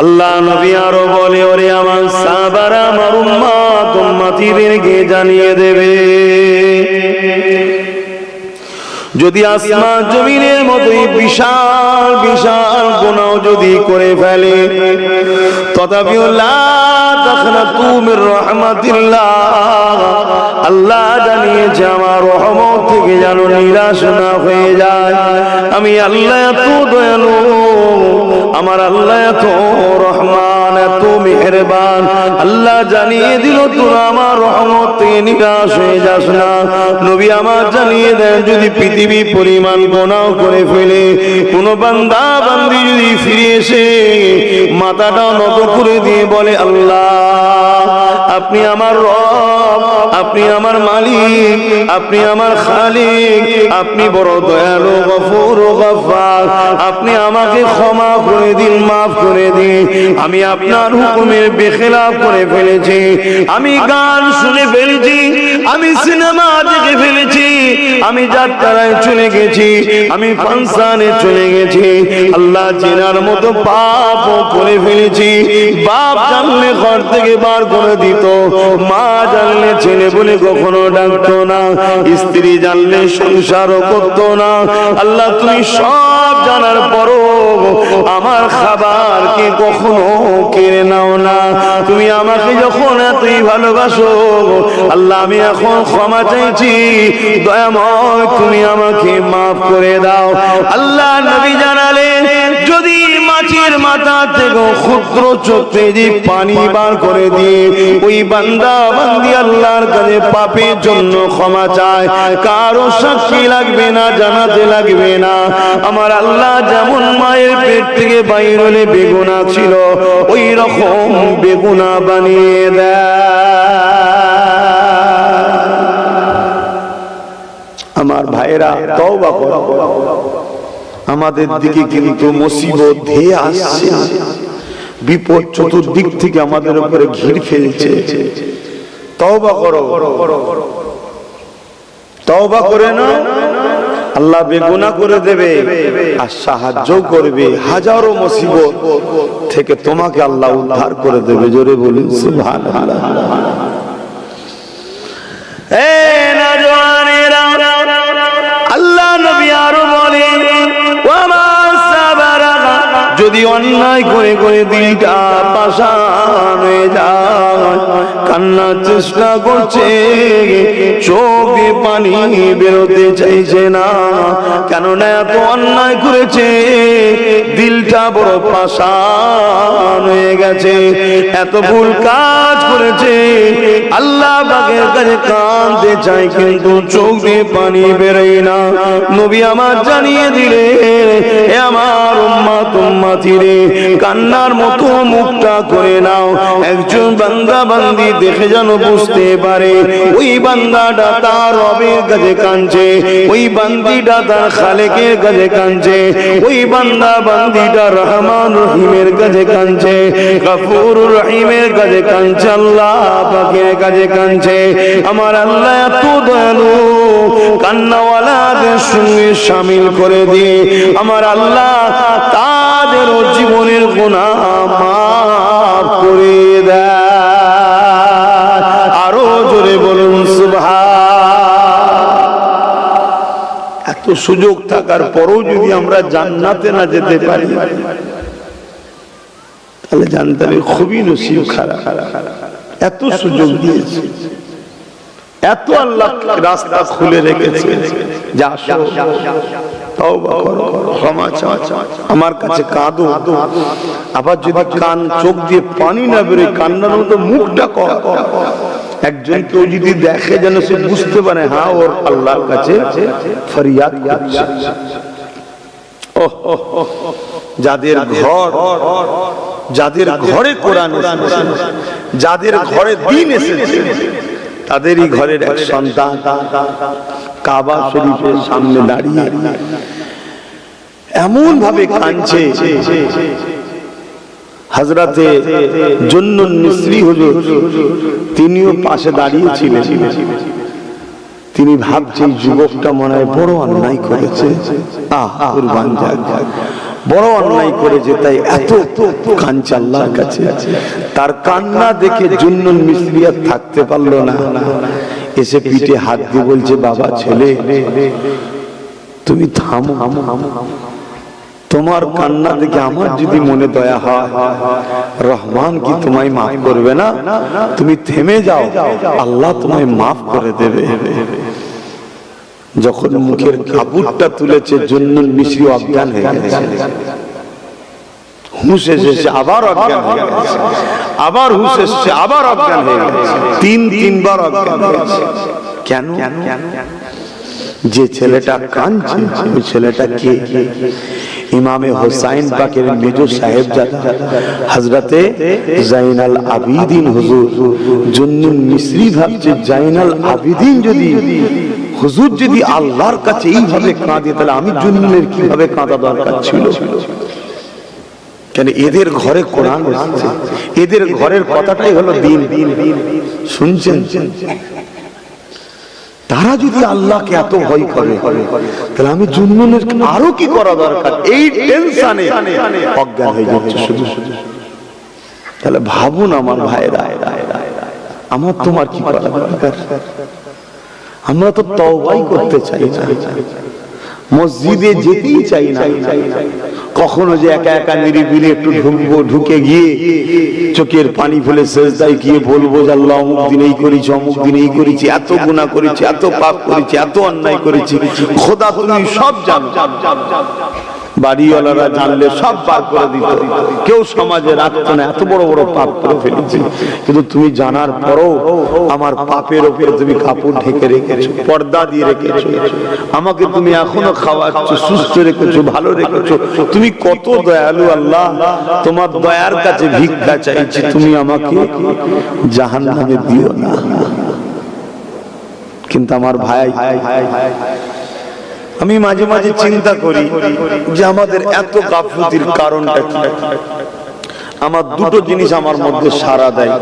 আল্লাহ নবী আরো বলে, ওরে আমার সাহাবারা, আমার উম্মত উম্মতিদেরকে জানিয়ে দেবে, যদি আসমান জমিনের মতোই বিশাল বিশাল গুনাহ যদি করে ফেলে, তথাপিও লা তাখনাতু মির রাহমাতিল্লাহ, আল্লাহ জানিয়েছে আমার রহমত থেকে যেন নিরাশ না হয়ে যায়। আমি আল্লাহ এত দয়ালু, আমার আল্লাহ এত রহমান, এত মেহেরবান। আল্লাহ জানিয়ে দিল, তোরা আমার রহমত থেকে নিরাশ হয়ে যাস না। নবী আমার জানিয়ে দেন, যদি পৃথিবী পরিমাণ গুনাহ করে ফেলে কোন বান্দা বান্দি যদি ফিরে এসে মাথাটা নত করে দিয়ে বলে, আল্লাহ আপনি আমার রব, আপনি আমার মালিক, আপনি আমার খালিক, আপনি বড় দয়ালু, গফুর ও গফফার, আপনি আমাকে ক্ষমা করে দিন, মাফ করে দিন। আমি আপনার হুকুমের বেখেলাফ করে ফেলেছি, আমি গান শুনে ফেলেছি, আমি সিনেমা দেখে ফেলেছি, আমি যাত্রায় চলে গেছি, আমি ফাংশনে চলে গেছি, আল্লাহ চেনার মতো পাপ করে ফেলেছি। বাপ জানলে ঘর থেকে বার করে দিত, মা জানলে ছেলে বলে কখনো ডাকতো না, স্ত্রী জানলে সংসারও করতো না। আল্লাহ তুমি সব জানার পরও আমার খাবারকে কখনো কেড়ে নাও না। তুমি আমাকে যখন এতই ভালোবাসো আল্লাহ, আমি এখন ক্ষমা চাইছি, দয়াময় তুমি আমাকে মাফ করে দাও। আল্লাহ নবী জানালেন, যদি মাছের মাথা থেকে ক্ষুদ্র চোখে যে পানি বার করে দিয়ে ওই বান্দা বান্দি আল্লাহর কাছে পাপের জন্য ক্ষমা চায়, কারো সাক্ষী লাগবে না, জানাতে লাগবে না। আমার আল্লাহ যেমন মায়ের পেট থেকে বাইর হলে বেগুনা ছিল, ওই রকম বেগুনা বানিয়ে দেয়। আমার ভাইরা, তওবা করো। আমাদের দিকে কিন্তু মুসিবত ধেয়ে আসছে, বিপদ চতুর্দিক থেকে আমাদের উপরে ঘিরে ফেলছে। তওবা করো, তওবা করে না, আল্লাহ বেগুনাহ করে দেবে আর সাহায্য করবে। হাজারো মুসিবত থেকে তোমাকে আল্লাহ উদ্ধার করে দেবে। জোরে বলুন সুবহানাল্লাহ। এই নওজওয়ানেরা, আল্লাহ নবী আরো বলেন, যদি অন্যায় করে করে দিলটা পাষাণ হয়ে যায়, কান্নার চেষ্টা করছে, চোখ দিয়ে পানি বেরোতে চাইছে না, কেননা এত অন্যায় করেছে, দিলটা বড় পাষাণ হয়ে গেছে, এত ভুল কাজ করেছে, আল্লাহ পাকের কাছে কাঁদতে চাই কিন্তু চোখ দিয়ে পানি বেরোয় না। নবী আমার জানিয়ে দিলে, এ আমার উম্মত উম্মতিরে, কান্নার মতো মুখটা করে নাও। একজন বান্দা বান্দি দেখে যেন বুঝতে পারে ওই বান্দাটা তার রবের কাছে কাঁদছে, ওই বান্দিটা তার খালেকের কাছে কাঁদছে, ওই বান্দা বান্দিটা রহমান রহিমের কাছে কাঁদছে, গফুর রহিমের কাছে কাঁদছে, আল্লাহ পাকের কাছে কাঁদছে। আমার আল্লাহ এত দয়ালু, কান্নাওয়ালাদের সঙ্গে শামিল করে দিয়ে আমার আল্লাহ তাদের জীবনের গুনাহ মাফ করে দেয়। আরো জোরে বলুন সুবহান। এত সুযোগ থাকার পরও যদি আমরা জান্নাতে না যেতে পারি, তাহলে জানতে হবে খুবই নসিব খারাপ। এত সুযোগ দিয়েছে, এত আল্লাহ রাস্তা খুলে রেখেছে, যা তওবা করো, ক্ষমা চাও, আমার কাছে কাঁদো। আবার যদি কান চোখ দিয়ে পানি না বেরোয়, কান্নার মতো মুখটা কর। একজন কেউ যদি দেখে যেন সে বুঝতে পারে হ্যাঁ ওর আল্লাহর কাছে ফরিয়াদ করছে। যাদের ঘরে কোরআন এসেছে, যাদের ঘরে দ্বীন এসেছে, তাদেরই ঘরের এক সন্তান কাবা শরীফের সামনে দাঁড়িয়ে এমন ভাবে কাঁদছে, হযরতে জুন্নুন মিসরি হুজুর তিনিও পাশে দাঁড়িয়েছিলেন। তিনি ভাবছেন যুবকটা মনে হয় বড় অন্যায় করেছে, কুরবান যাক, বড় অন্যায় করেছে, তাই এত কাঁদছে আল্লাহর কাছে। তার কান্না দেখে জুন্নুন মিসরি আর থাকতে পারলো না, এসে পিঠে হাত দিয়ে বলছে, বাবা ছেলে তুমি থামো, তোমার কান্না দেখে আমার যদি মনে দয়া হয়, রহমান কি তোমায় মাফ করবে না? তুমি থেমে যাও, আল্লাহ তোমায় মাফ করে দেবে। যখন মুখের কাপড়টা তুলেছে জুন্নুন মিসরি অজ্ঞান হয়ে গেছে, হুঁশ এসেছে, আবার অজ্ঞান হয়ে গেছে, আবার হুঁশ এসেছে, আবার অজ্ঞান হয়ে গেছে, তিনবার অজ্ঞান হয়েছে। কেন? যে ছেলেটা কাঁদছে ওই ছেলেটা কে? ইমামে হোসাইন পাকের মেজো সাহেবজাদা হযরতে জাইনাল আবিদিন হুজুর। জুন্নুন মিসরি ভাবছে জাইনাল আবিদিন যদি হুজুর যদি আল্লাহর কাছে এইভাবে কাঁদে, তাহলে আমি জুন্নুনের কিভাবে কাঁদা দরকার ছিল? কেন এদের ঘরে কোরআন এসেছে, এদের ঘরের কথাটাই হলো দিন। শুনছেন? তারা যদি আল্লাহকে এত ভয় করে, তাহলে আমি জুন্নুনের আরো কি করা দরকার? এই টেনশনে অজ্ঞান হয়ে যাচ্ছে শুধু। তাহলে ভাবুন আমার ভাইরা, আমার তোমার কি করা দরকার? আমরা তো তওবাই করতে চাই না, মসজিদে যেতেই চাই না। কখনো যে একা একা নিরিবিলি একটু ঢুকবো, ঢুকে গিয়ে চোখের পানি ফেলে সেজদায় গিয়ে বলবো যে আল্লাহ অমুক দিন এই করেছি, অমুক দিন এই করেছি, এত গুনাহ করেছি, এত পাপ করেছি, এত অন্যায় করেছি, খোদা তুমি সব জানো। বাড়িওয়ালারা জানলে সব বার করে দিত, কেউ সমাজে রাখতো না, এত বড় বড় পাপ করে ফেলেছি। কিন্তু তুমি জানার পরও আমার পাপের ওপরে তুমি কাপড় ঢেকে রেখেছো, পর্দা দিয়ে রেখেছো, আমাকে তুমি এখনো খাওয়াচ্ছ, সুস্থ রেখেছো, ভালো রেখেছো। তুমি কত দয়ালু আল্লাহ, তোমার দয়ার কাছে ভিক্ষা চাইছি, তুমি আমাকে জাহান্নামে দিও না। কিন্তু আমার ভাই, আমি মাঝে মাঝে চিন্তা করি যে আমাদের এত গাফলতির কারণটা কি? আমার দুটো জিনিস আমার মধ্যে সাড়া দেয়।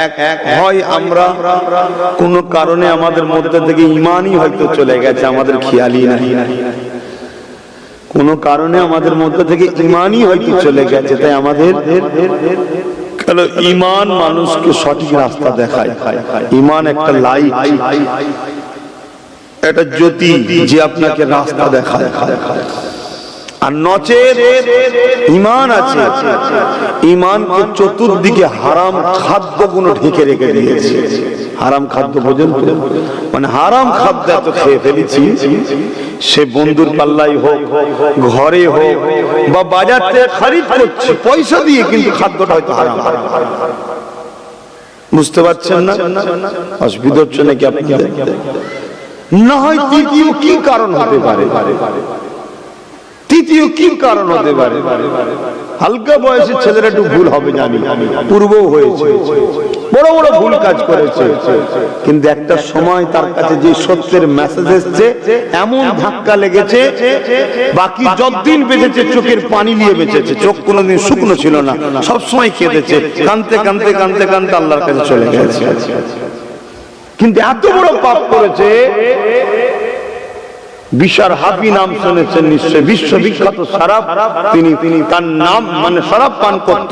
এক হয় আমরা কোনো কারণে আমাদের মধ্যে থেকে ঈমানই হয়তো চলে গেছে, আমাদের খেয়ালই নাই। কোনো কারণে আমাদের মধ্যে থেকে ঈমানই হয়তো চলে গেছে, তাই আমাদের ঈমান মানুষকে সঠিক রাস্তা দেখায়। ঈমান একটা লাইট, একটা জ্যোতি যে আপনাকে রাস্তা দেখায়। আর নচেত ঈমান আছে, ঈমানকে চতুর্দিকে হারাম খাদ্যগুলো ঢেকে রেখে দিয়েছে। হারাম খাদ্য পর্যন্ত, মানে হারাম খাদ্য এত খেয়ে ফেলেছি, সে বন্ধুর পাল্লাই হোক, ঘরে হোক, বা বাজার থেকে খরিদ করছি পয়সা দিয়ে, কিন্তু খাদ্যটা হয়তো হারাম। বুঝতে পারছেন না? অসুবিধা হচ্ছে নাকি আপনাদের? না হয় তৃতীয় কি কারণ হতে পারে? তৃতীয় কি কারণ হতে পারে? হালকা বয়সের ছেলেরা একটু ভুল হবে জানি, পূর্বও হয়েছে, বড় বড় ভুল কাজ করেছে, কিন্তু একটা সময় তার কাছে যে সত্যের মেসেজ এসেছে, এমন ধাক্কা লেগেছে, বাকি যতদিন বেঁচেছে চোখের পানি নিয়ে বেঁচেছে। চোখ কোনোদিন শুকনো ছিল না, সবসময় কেঁদেছে, কাঁদতে কাঁদতে কাঁদতে কাঁদতে আল্লাহর কাছে চলে গেছে। কিন্তু এত বড় পাপ করেছে। বিশার হাফি নাম শুনেছেন নিশ্চয়, বিশ্ববিখ্যাত শরাব, তিনি তার নাম মানে শরাব পান করত,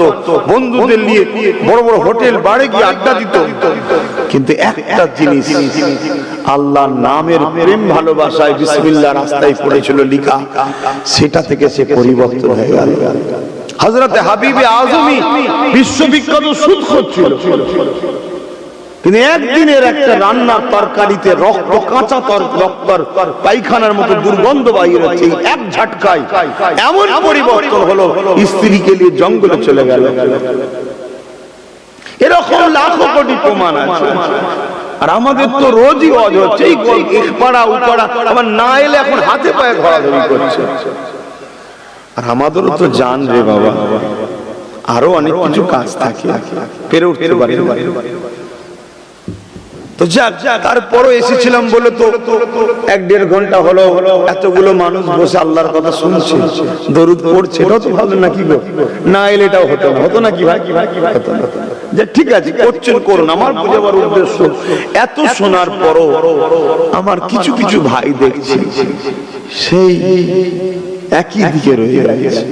বন্ধুদের নিয়ে বড় বড় হোটেল বাড়ি গিয়ে আড্ডা দিত। কিন্তু একটা জিনিস, আল্লাহর নামের প্রেম ভালোবাসায় বিসমিল্লাহ রাস্তায় পড়েছিল লিখা, সেটা থেকে সে পরিবর্তন হয়ে গেল। হযরতে হাবিবে আজমি বিশ্ববিখ্যাত সুদখোর ছিল, কিন্তু একদিনের একটা রান্নার তরকারিতে রক্ত, কাঁচা রক্তর পায়খানার মতো দুর্গন্ধ বাইরে হচ্ছে, এক ঝটকায় এমন পরিবর্তন হলো, স্ত্রীকে নিয়ে জঙ্গলে চলে গেল। এরকম লাখো কোটি প্রমাণ আছে। আর আমাদের তো রোজই ওয়াজ হচ্ছে, এই পাড়া ও পাড়া, আমার না এলে এখন হাতে পায়ে ধরাধরি করছে। আর আমাদেরও তো জান রে বাবা, আরো অনেক কিছু কাজ থাকে, পেরে উঠতে পারি। তো যাক, তারপরও এসেছিলাম বলে তো 1-1.5 ঘন্টা হলো এতগুলো মানুষ বসে আল্লাহর কথা শুনছে, দরুদ পড়ছে, এটাও তো ভালো নাকি গো? না এলে এটাও হতো না, হতো নাকি ভাই? হতো না। যে ঠিক আছে করছেন করুন, আমার বুঝাবার উদ্দেশ্য, এত শোনার পরও আমার কিছু কিছু ভাই দেখছি সেই একই দিকে রয়ে গেছে।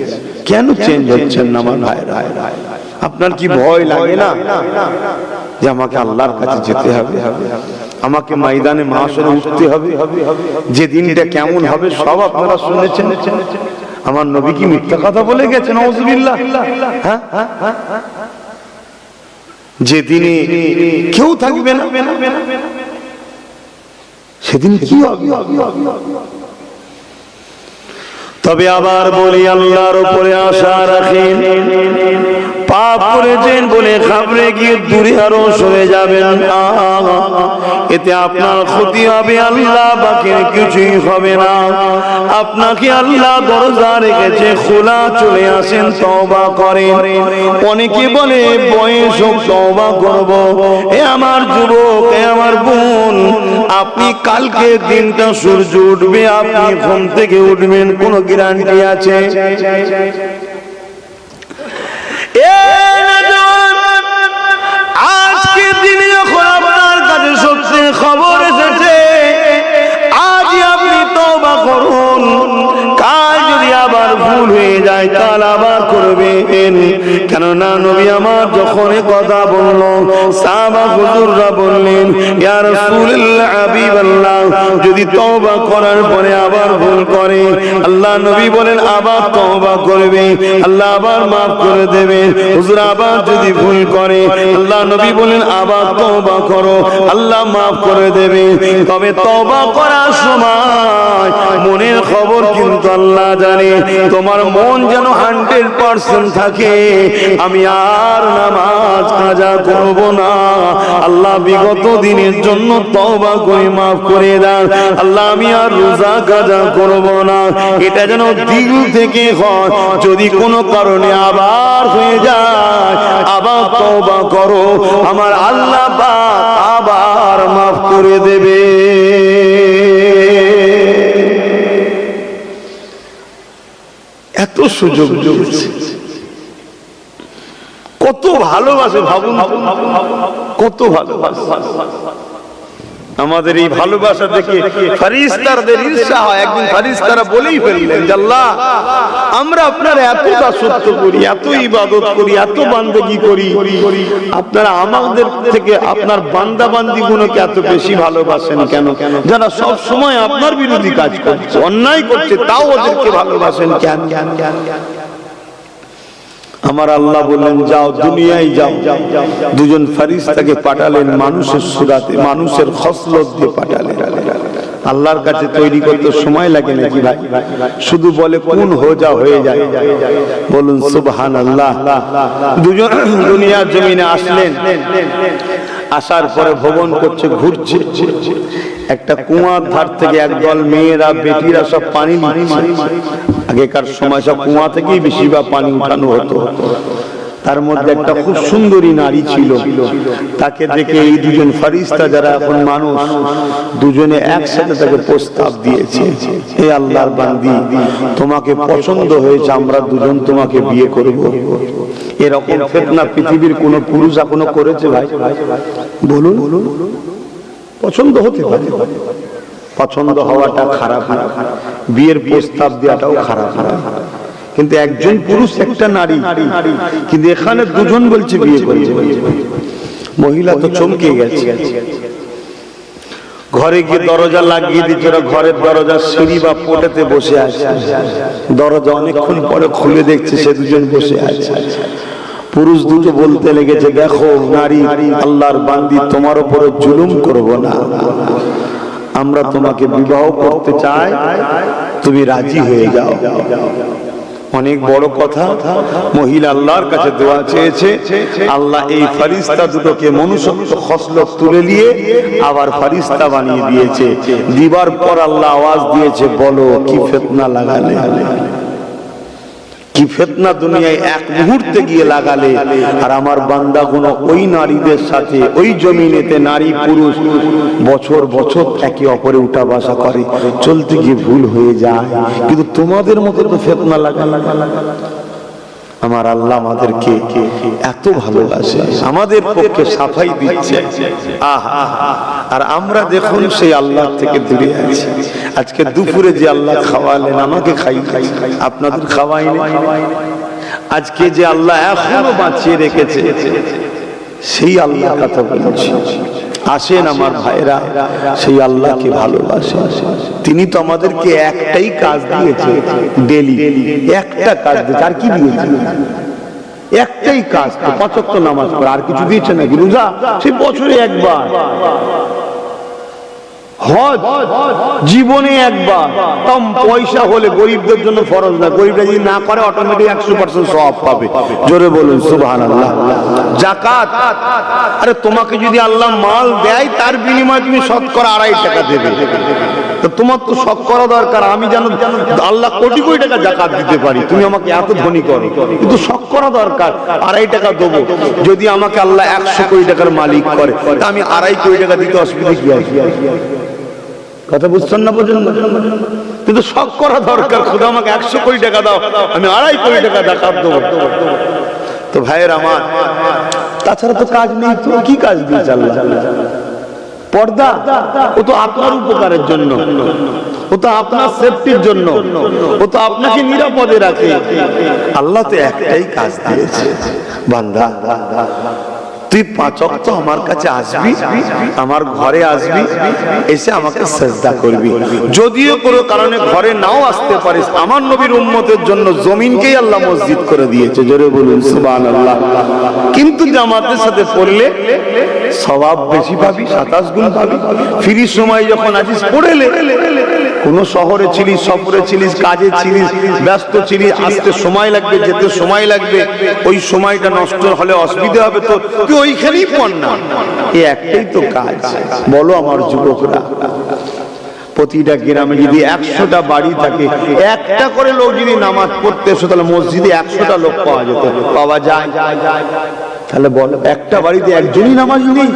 কেন চেঞ্জ হচ্ছেন না আমার ভাইরা? আপনার কি ভয় লাগে না যে আমাকে আল্লাহর কাছে যেতে হবে, আমাকে ময়দানে মাহশরে উঠতে হবে? যে দিনটা কেমন হবে সব আপনারা শুনেছেন। আমার নবী কি মিথ্যা কথা বলে গেছেন? নাউজুবিল্লাহ। হ্যাঁ, যেদিনে কেউ থাকবে না সেদিন কি হবে? তবে আবার বলি, আল্লাহর উপরে আশা রাখেন। পাপ করেছেন বলে ঘাবড়ে গিয়ে দূরে আরো সরে যাবেন না, এতে আপনার ক্ষতি হবে, আল্লাহ বাকির কিছুই হবে না। আপনাকে আল্লাহ দরজা রেখেছে খোলা, চলে আসেন, তওবা করেন। অনেকে বলে বয়স হোক তওবা করব। এ আমার যুবক, এ আমার বোন, আপনি কালকে দিনটা সূর্য উঠবে, আপনি ঘুম থেকে উঠবেন, কোন গ্যারান্টি আছে? আজকে দিনে যখন আপনার কাছে সত্যি খবর এসেছে, আজই আপনি তওবা করুন। কাল যদি আবার ভুল হয়ে যায় কাল আবার করবেন। কেননা নবী আমার যখন কথা বলল, সাহাবা হুজুররা বললেন, ইয়া রাসূলুল্লাহ, হাবিবাল্লাহ, যদি তওবা করার পরে আবার ভুল করে, আল্লাহ নবী বলেন আবার তওবা করবে, আল্লাহ আবার মাফ করে দেবে। হুজুর আবার যদি ভুল করে, আল্লাহ নবী বলেন আবার তওবা করো, আল্লাহ মাফ করে দেবে। তবে তওবা করার সময় মনের খবর কিন্তু আল্লাহ জানে। তোমার মন যেন 100% থাকে, আমি আর নামাজ কাজা করব না, আল্লাহ বিগত দিনের জন্য তওবা করে মাফ করে দাও, আল্লাহ আমি আর রোজা কাজা করব না, এটা যেন দিল থেকে হয়। যদি কোনো কারণে আবার হয়ে যায়, আবার তওবা করো, আমার আল্লাহ পাক আবার মাফ করে দেবে। এত সুযোগ দিয়েছে, কত ভালোবাসে, ভাবুন কত ভালোবাসে। আমাদের এই ভালোবাসা দেখে ফেরেশতাদের ঈর্ষা হয়। একদিন ফেরেশতারা বলেই ফেললেন, আল্লাহ, আমরা আপনার এত দাসত্ব করি, এত ইবাদত করি, এত বান্দেগি করি, আপনারা আমাদের থেকে আপনার বান্দা বান্দি গুলোকে এত বেশি ভালোবাসেন কেন? যারা সব সময় আপনার বিরোধী কাজ করছে, অন্যায় করছে, তাও ওদেরকে ভালোবাসেন কেন? আমার আল্লাহ বললেন, যাও দুনিয়ায় যাও। দুজন ফেরেশতাকে পাঠালেন মানুষের সুরাতে, মানুষের খসলত দিয়ে পাঠালেন। আল্লাহর কাছে তৈরি করতে সময় লাগে নাকি ভাই? শুধু বলে কোন হয়ে যা, হয়ে যায়। বলুন সুবহানাল্লাহ। দুজন দুনিয়ার জমিনে আসলেন, আসার পরে ভ্রমণ করছে, ঘুরছে। একটা কুয়ার ধার থেকে একদল মেয়েরা, বেটিরা সব পানি নিচ্ছে। আগেকার সময় সব কুয়া থেকেই বেশিরভাগ পানি উঠানো হতো। তার মধ্যে একটা খুব সুন্দরী নারী ছিল। তাকে দেখে এই দুজন ফেরেশতা, যারা এখন মানুষ, দুজনে একসাথে তাকে প্রস্তাব দিয়েছে, হে আল্লাহর বান্দি, তোমাকে পছন্দ হয়েছে, আমরা দুজন তোমাকে বিয়ে করব। এরকম ফিতনা পৃথিবীর কোন পুরুষ এখনো করেছে ভাই? বলুন। পছন্দ হতে পারে, পছন্দ হওয়াটা খারাপ না, বিয়ের প্রস্তাব দেওয়াটাও খারাপ না। কিন্তু একজন পুরুষ, একটা নারী, কিন্তু এখানে দুজন বলছে বিয়ে করবে। মহিলা তো চমকে গেছে। ঘরে গিয়ে দরজা লাগিয়ে দিচ্ছে, ওরা ঘরের দরজা সিঁড়ি বা পোটেতে বসে আছে। দরজা অনেকক্ষণ পরে খুলে দেখছে সে দুজন বসে আছে। পুরুষ দুটো বলতে লেগেছে, দেখো নারী, আল্লাহর বান্দি, তোমার উপরে জুলুম করব না, আমরা তোমাকে বিবাহ করতে চাই, তুমি রাজি হয়ে যাও। অনেক বড় কথা। মহিলা আল্লাহর কাছে দোয়া চেয়েছে, আল্লাহ এই ফেরেশতা দুটোকে মনুষ্যত্ব খসলত তুলে নিয়ে আবার ফেরেশতা বানিয়ে দিয়েছে। দিবার পর আল্লাহ আওয়াজ দিয়েছে, বলো কি ফিতনা লাগালে, কি ফিতনা দুনিয়ায় এক মুহূর্তে গিয়ে লাগালে। আর আমার বান্দাগুলো ওই নারীদের সাথে ওই জমিনেতে, নারী পুরুষ বছর বছর একে অপরে উঠা বসা করে, চলতে গিয়ে ভুল হয়ে যায়। কিন্তু তোমাদের মতো তো ফিতনা লাগালে। আমার আল্লাহ আমাদেরকে এত ভালোবাসে, আমাদের পক্ষে সাফাই দিচ্ছে। আহা, আর আমরা দেখুন সেই আল্লাহ থেকে দূরে আছি। আজকে দুপুরে যে আল্লাহ খাওয়ালেন, আমাকে খাই, আপনাদের খাওয়াইনি। আজকে যে আল্লাহ এখনো বাঁচিয়ে রেখেছে, সেই আল্লাহ কথা বলছি। আসেন আমার ভাইরা, সেই আল্লাহকে ভালোবাসে। তিনি তো আমাদেরকে একটাই কাজ দিয়েছে, ডেলি একটা কাজ দিয়েছে। আর কি দিয়েছে? একটাই কাজ, 5 ওয়াক্ত নামাজ পড়া। আর কিছু দিয়েছে নাকি? রোজা সেই বছরে একবার, হজ জীবনে একবার, কম পয়সা হলে, গরিবদের জন্য ফরজ না, গরিবরা যদি না করে অটোমেটিক 100% সওয়াব পাবে। জোরে বলুন সুবহানাল্লাহ। যাকাত, আরে তোমাকে যদি আল্লাহ মাল দেয়, তার বিনিময়ে তুমি শতকরা 2.5 টাকা দেবে। তো তোমার তো শখ করা দরকার, আমি জানো আল্লাহ কোটি কোটি টাকা যাকাত দিতে পারি, তুমি আমাকে এত ধনী করো, কিন্তু শখ করা দরকার। 2.5 টাকা দেবো। যদি আমাকে আল্লাহ 100 কোটি টাকার মালিক করে, তা আমি 2.5 কোটি টাকা দিতে অসুবিধা কি আছে? কথা বুঝছেন না পর্যন্ত? কিন্তু শখ করা দরকার, খোদা আমাকে 100 কোটি টাকা দাও, আমি 2.5 কোটি টাকা যাকাত দেবো। তো ভাইয়ের আমার, তাছাড়া তো কাজ নেই। তো কি কাজ দিয়েছে আল্লাহ? পর্দা, ও তো আপনার উপকারের জন্য, ও তো আপনার সেফটির জন্য, ও তো আপনাকে নিরাপদে রাখে। আল্লাহ তো একটাই কাজ দিয়েছে, বান্দা তুই 5 ওয়াক্ত আমার কাছে আসবি, আমার ঘরে আসবি, এসে আমাকে সিজদা করবি। যদিও কোনো কারণে ঘরে নাও আসতে পারিস, আমার নবীর উম্মতের জন্য জমিনকেই আল্লাহ মসজিদ করে দিয়েছে। জোরে বলুন সুবহানাল্লাহ। কিন্তু জামাতের সাথে পড়লে সওয়াব বেশি পাবি, 27 গুণ পাবি। ফ্রি সময় যখন আছিস পড়েলে, কোন শহরে ছিলিস, সফরে ছিলিস, কাজে ছিলিস, ব্যস্ত ছিলিস, আসতে সময় লাগবে, যেতে সময় লাগবে, ওই সময়টা নষ্ট হলে অসুবিধা হবে, তো তুই ওইখানেই পড় না। এই একটাই তো কাজ। বলো আমার যুবকরা, প্রতিটা গ্রামে যদি 100টা বাড়ি থাকে, একটা করে লোক যদি নামাজ পড়তে এসো, তাহলে মসজিদে 100টা লোক পাওয়া যেত। পাওয়া যায়? তাহলে বল, একটা বাড়িতে একজনই নামাজ নেই,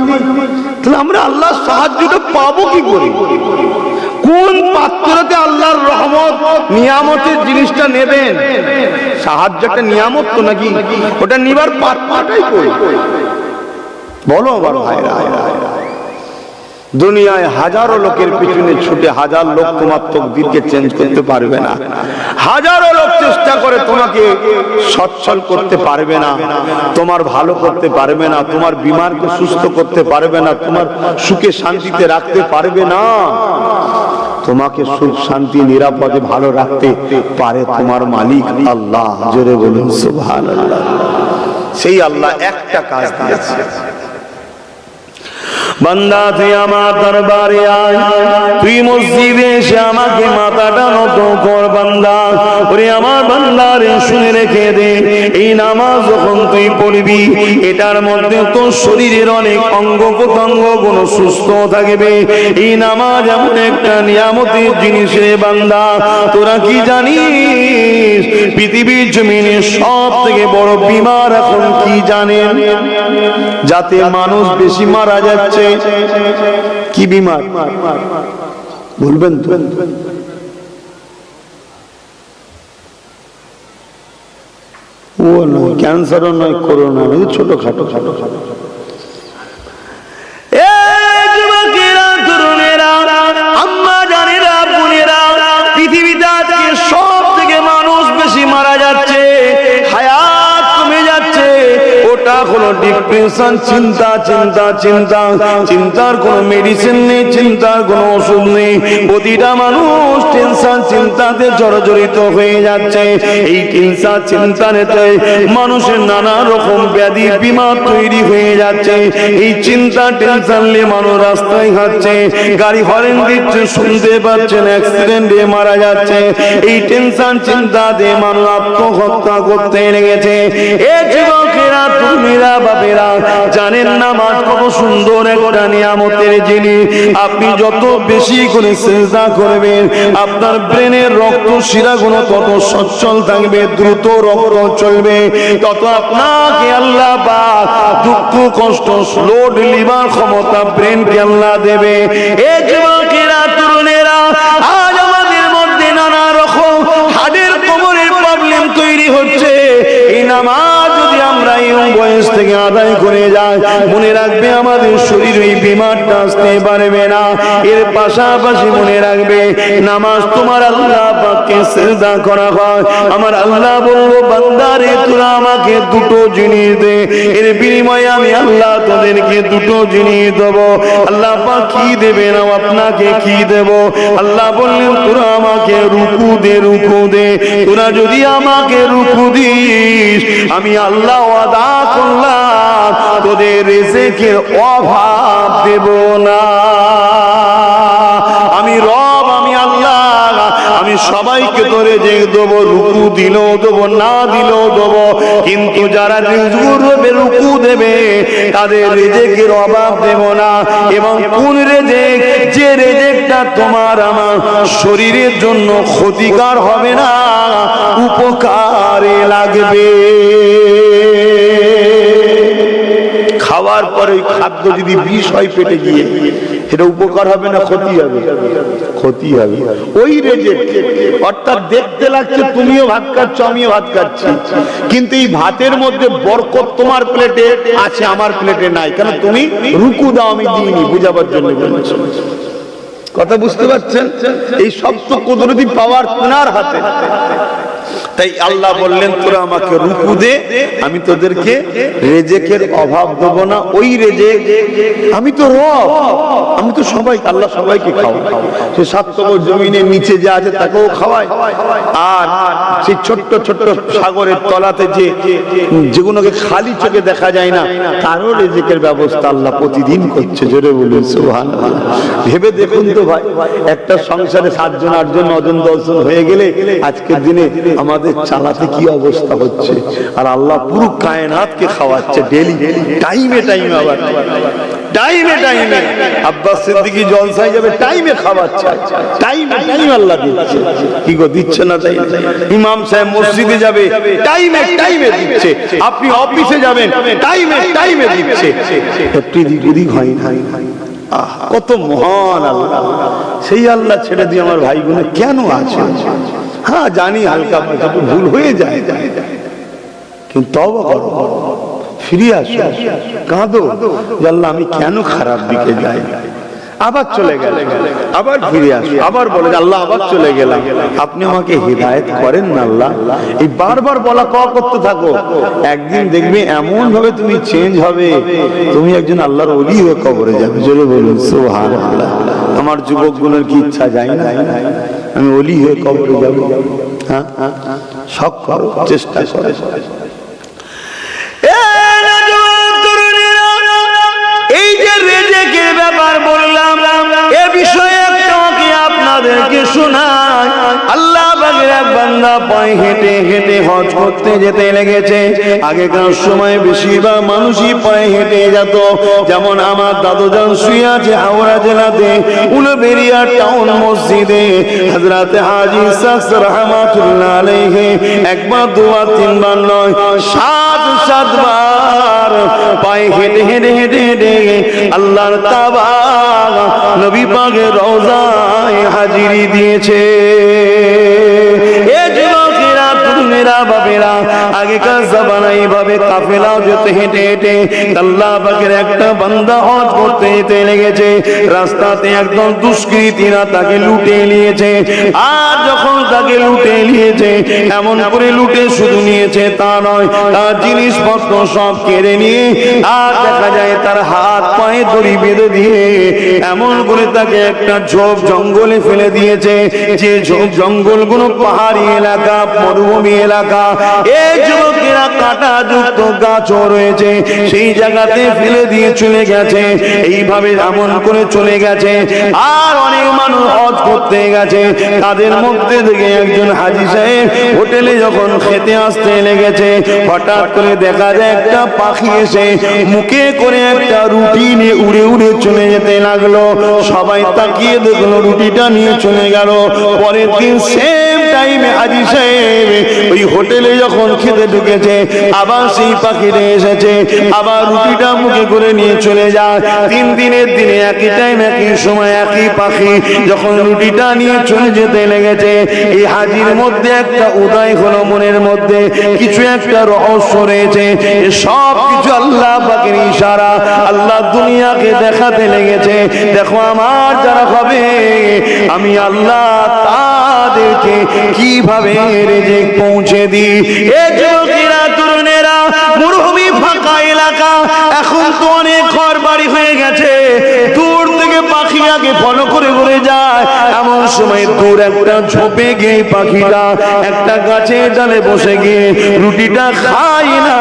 তাহলে আমরা আল্লাহর সাহায্যটা পাবো কি করে? কোন পাত্রতে আল্লাহর রহমত নিয়ামতের জিনিসটা নেবেন? সাহায্য একটা নিয়ামত তো নাকি? ওটা নিবার পাত্রটাই কই? বলো আমার ভাইরা, দুনিয়ায় হাজারো লোকের পিছনে ছুটে হাজার লোক তোমার তকদিরকে চেঞ্জ করতে পারবে না। হাজারো লোক চেষ্টা করে তোমাকে সচ্ছল করতে পারবে না, তোমার ভালো করতে পারবে না, তোমার বিমারকে সুস্থ করতে পারবে না, তোমার সুখে শান্তিতে রাখতে পারবে না। তোমাকে সুখ শান্তি নিরাপদে ভালো রাখতে পারে তোমার মালিক আল্লাহ। জোরে বলুন সুবহানাল্লাহ। সেই আল্লাহ একটা কাজ দিয়েছে, বান্দা তুই আমার দরবারে আয়, তুই মসজিদে এসে আমাকে মাথাটা নত কর। বান্দা, ওরে আমার বান্দারে শুনে রেখে দে, এই নামাজ যখন তুই পড়বি, এটার মধ্যে তোর শরীরের অনেক অঙ্গ প্রত্যঙ্গ কোন সুস্থ থাকবে। এই নামাজ এমন একটা নিয়ামতের জিনিস রে বান্দা, তোরা কি জানিস পৃথিবীর জমিনে সব থেকে বড় বিমার এখন কি জানেন? যাতে মানুষ বেশি মারা যাচ্ছে, কি বিমার বলবেন তো? ও নয়, ক্যান্সারও নয়, করোনা নয়, ছোটখাটো খাটো খাটো। পৃথিবীতে আজকে সব থেকে মানুষ বেশি মারা যাচ্ছে, হায়াত কমে যাচ্ছে। ওটা হলো ডিপ্রেশন, চিন্তা চিন্তা চিন্তা। চিন্তার কোনো মেডিসিন নেই, চিন্তার কোনো ওষুধ নেই। প্রতিটা মানুষ টেনশন চিন্তাতে জর্জরিত হয়ে যাচ্ছে। এই টেনশন চিন্তাতে মানুষের নানা রকম ব্যাধি বিমার তৈরি হয়ে যাচ্ছে। এই চিন্তা টেনশন নিয়ে মানুষ রাস্তায় হাঁটছে, গাড়ি হরেন দিচ্ছে, শুনতে পাচ্ছেন, অ্যাক্সিডেন্টে মারা যাচ্ছে। এই টেনশন চিন্তাতে মানুষ আত্মহত্যা করতে লেগেছে। এ যুবকেরা, তুমিরা বাপেরা, জানেন নামাজ কত সুন্দর একটা নিয়ামতের জিনিস। আপনি যত বেশি করে সিজদা করবেন, আপনার ব্রেনের রক্ত শিরাগুলো তত সচ্ছল থাকবে, দ্রুত রক্ত চলবে, তত আপনাকে আল্লাহ পাক দুঃখ কষ্ট লোড লিবার ক্ষমতা ব্রেনকে আল্লাহ দেবে। এই যুবকেরা, তরুণেরা, আজ আমাদের মধ্যে নানা রকম হাড়ের কোমরের প্রবলেম তৈরি হচ্ছে। এই নামাজ যদি আমরা এই বয়স থেকে আদায় করে যাই, মনে রাখবে আমাদের শরীর এই বিমারটা আসতে পারবে না। এর পাশাপাশি মনে রাখবে নামাজ তোমার আল্লাহ পাককে সিজদা করা হয়। আমার আল্লাহ বলবো বান্দারে তোরা আমাকে দুটো জিনিস দে, এর বিনিময়ে আমি আল্লাহ তোদেরকে দুটো জিনিস দেব। আল্লাহ পাক কি দেবে না আপনাকে কি দেব? আল্লাহ বললেন তোরা আমাকে রুকু দে, রুকু দে। তোরা যদি আমাকে রুকু দিস আমি আল্লাহ ওয়াদা করলাম তোদের রিজিকের অভাব দেব না। আমি রব, আমি আল্লাহ, আমি সবাইকে তোর রিজিক দেবো, রুকু দিলেও দেবো, না দিলেও দেবো। কিন্তু যারা রুকু দেবে তাদের রিজিকের অভাব দেব না। এবং কোন রিজিক? যে রিজিকটা তোমার আমার শরীরের জন্য ক্ষতিকর হবে না, উপকারে লাগবে। খাওয়ার পরে খাদ্য যদি বিষ হয় পেটে গিয়ে, এটা উপকার হবে না ক্ষতি হবে? ক্ষতি হবে। ওই রিজিক অর্থাৎ দেখতে লাগছে তুমিও ভাত খাচ্ছ আমিও ভাত খাচ্ছি, কিন্তু এই ভাতের মধ্যে বরকত তোমার প্লেটে আছে আমার প্লেটে নাই, কেন? তুমি রুকু দাও আমি দিইনি, বুঝাবার জন্য বলছি। কথা বুঝতে পারছেন? এই সব তো কুদরতি পাওয়ার তোমার হাতে। তাই আল্লাহ বললেন তোরা আমাকে রুকু দে, আমি তোদেরকে রিজিকের অভাব দেব না। ওই রিজিক, আমি তো রব, আমি তো সবাই, আল্লাহ সবাইকে খাওয়ায়। সে সাতকবর জমিনের নিচে যা আছে তাকেও খাওয়ায়, আর সেই ছোট্ট ছোট্ট সাগরের তলাতে যেগুলোকে খালি চোখে দেখা যায় না তারও রিজিকের ব্যবস্থা আল্লাহ প্রতিদিন করছে। জোরে বলুন সুবহানাল্লাহ। ভেবে দেখুন তো ভাই, একটা সংসারে 7 জন 8 জন 9 জন 10 জন হয়ে গেলে আজকের দিনে আমাদের চালাতে কি অবস্থা হচ্ছে। আর আল্লাহ পুরো কায়নাতকে খাওয়াচ্ছে ডেইলি, টাইমে টাইমে, আবার টাইমে টাইমে। আব্বাস সিদ্দিকী জলসায় যাবে, টাইমে খাওয়াচ্ছে, টাইমে টাইম আল্লাহ দিচ্ছে। কি গো দিচ্ছে না? তাই ইমাম সাহেব মসজিদে যাবে, টাইমে টাইমে দিচ্ছে। আপনি অফিসে যাবেন, টাইমে টাইমে দিচ্ছে। একটু দিক হয় না। কত মহান আল্লাহ! সেই আল্লাহ ছেড়ে দিয়ে আমার ভাইগুলো কেন আছে? হ্যাঁ জানি হালকা ভুল হয়ে যায়, কিন্তু তওবা করো, ফিরে আসো, কাঁদো যে আল্লাহ আমি কেন খারাপ দিকে যাই। আবার চলে গেল, আবার ফিরে আসো, আবার বলে আল্লাহ আবার চলে গেলাম, আপনি আমাকে হিদায়াত করেন না আল্লাহ। এই বারবার বলা করতে থাকো, একদিন দেখবে এমন ভাবে তুমি চেঞ্জ হবে, তুমি একজন আল্লাহর ওলি হয়ে কবরে যাবে। চলে বলুন সুবহানাল্লাহ। আমার যুবকগুলোর কি ইচ্ছা যায় না আমি ওলি হয়ে কবরে যাব? হ্যাঁ, সব করো, চেষ্টা করো। এই যে রিজিকের ব্যাপার বললাম, এ বিষয়ে একটাকে আপনাদেরকে শোনাই। আল্লাহ পাকের এক বান্দা পায়ে হেঁটে হেঁটে হজ করতে যেতে লেগেছে। আগেকার সময় বেশিরভাগ মানুষই পায়ে হেঁটে যেত। যেমন আমার দাদুজান শুয়ে আছে হাওড়া জেলাতে উলুবেড়িয়া টাউন মসজিদে, হযরত হাজী শাখস রাহমাতুল্লাহ আলাইহি একবার দুবার তিনবার নয় 7 বার পায়ে হেঁটে হেঁটে হেঁটে হেঁটে আল্লাহর কাবা নবী পাকের রওজায় হাজিরি দিয়েছে। এ যুবকেরা, তরুণেরা, বাবেরা, আগেকার জামানায় এইভাবে কাফেলাও যেতে হেঁটে হেঁটে আল্লাহ পাকের একটা বান্দা হজ করতে যেতে লেগেছে। রাস্তাতে একদম দুষ্কৃতীরা তাকে লুটে নিয়েছে। আর যখন তাকে লুটে নিয়েছে, এমন করে লুটে শুধু নিয়েছে তা নয়, তার জিনিসপত্র সব কেড়ে নিয়ে আর দেখা যায় তার হাত পায়ে দড়ি বেঁধে দিয়ে এমন করে তাকে একটা ঝোপ জঙ্গলে ফেলে দিয়েছে। যে ঝোপ জঙ্গলগুলো পাহাড়ি এলাকা, মরুভূমি এলাকা, এই যুবকেরা কাঁটা যুক্ত গাছও রয়েছে, সেই জায়গাতে ফেলে দিয়ে চলে গেছে। এইভাবে এমন করে চলে গেছে। আর অনেক মানুষ হজ করতে গেছে, তাদের মধ্যে থেকে একজন হাজী সাহেব হোটেলে যখন খেতে আসতে লেগেছে, হঠাৎ করে দেখা যায় একটা পাখি এসে মুখে করে একটা রুটি নিয়ে উড়ে উড়ে চলে যেতে লাগলো। সবাই তাকিয়ে দেখলো, রুটিটা নিয়ে চলে গেল। পরের দিন সেম টাইমে হাজী সাহেব ওই হোটেলে যখন খেতে ঢুকেছে, আবার সেই পাখিটা এসেছে, আবার রুটিটা মুখে করে নিয়ে চলে যায়। 3 দিনের দিনে একই টাইম একই সময় একই পাখি যখন রুটিটা নিয়ে চলে যেতে লেগেছে, এই হাজির মধ্যে একটা উদয় হলো, মনের মধ্যে কিছু একটা রহস্য রয়েছে। সব কিছু আল্লাহ পাকের ইশারা, আল্লাহ দুনিয়াকে দেখাতে লেগেছে, দেখো আমার যারা হবে আমি আল্লাহ তাদেরকে কিভাবে রিজিক পৌঁছে দিই। এ যুবকেরা, তরুণেরা, মরুভূমি ফাঁকা এলাকা, এখন তো অনেক ঘর বাড়ি হয়ে গেছে, দূর থেকে পাখি আগে ফলো করে ঘুরে যায়। এমন সময় দূর একটা ঝোপে গিয়ে পাখিটা একটা গাছের ডালে বসে গিয়ে রুটিটা খায় না,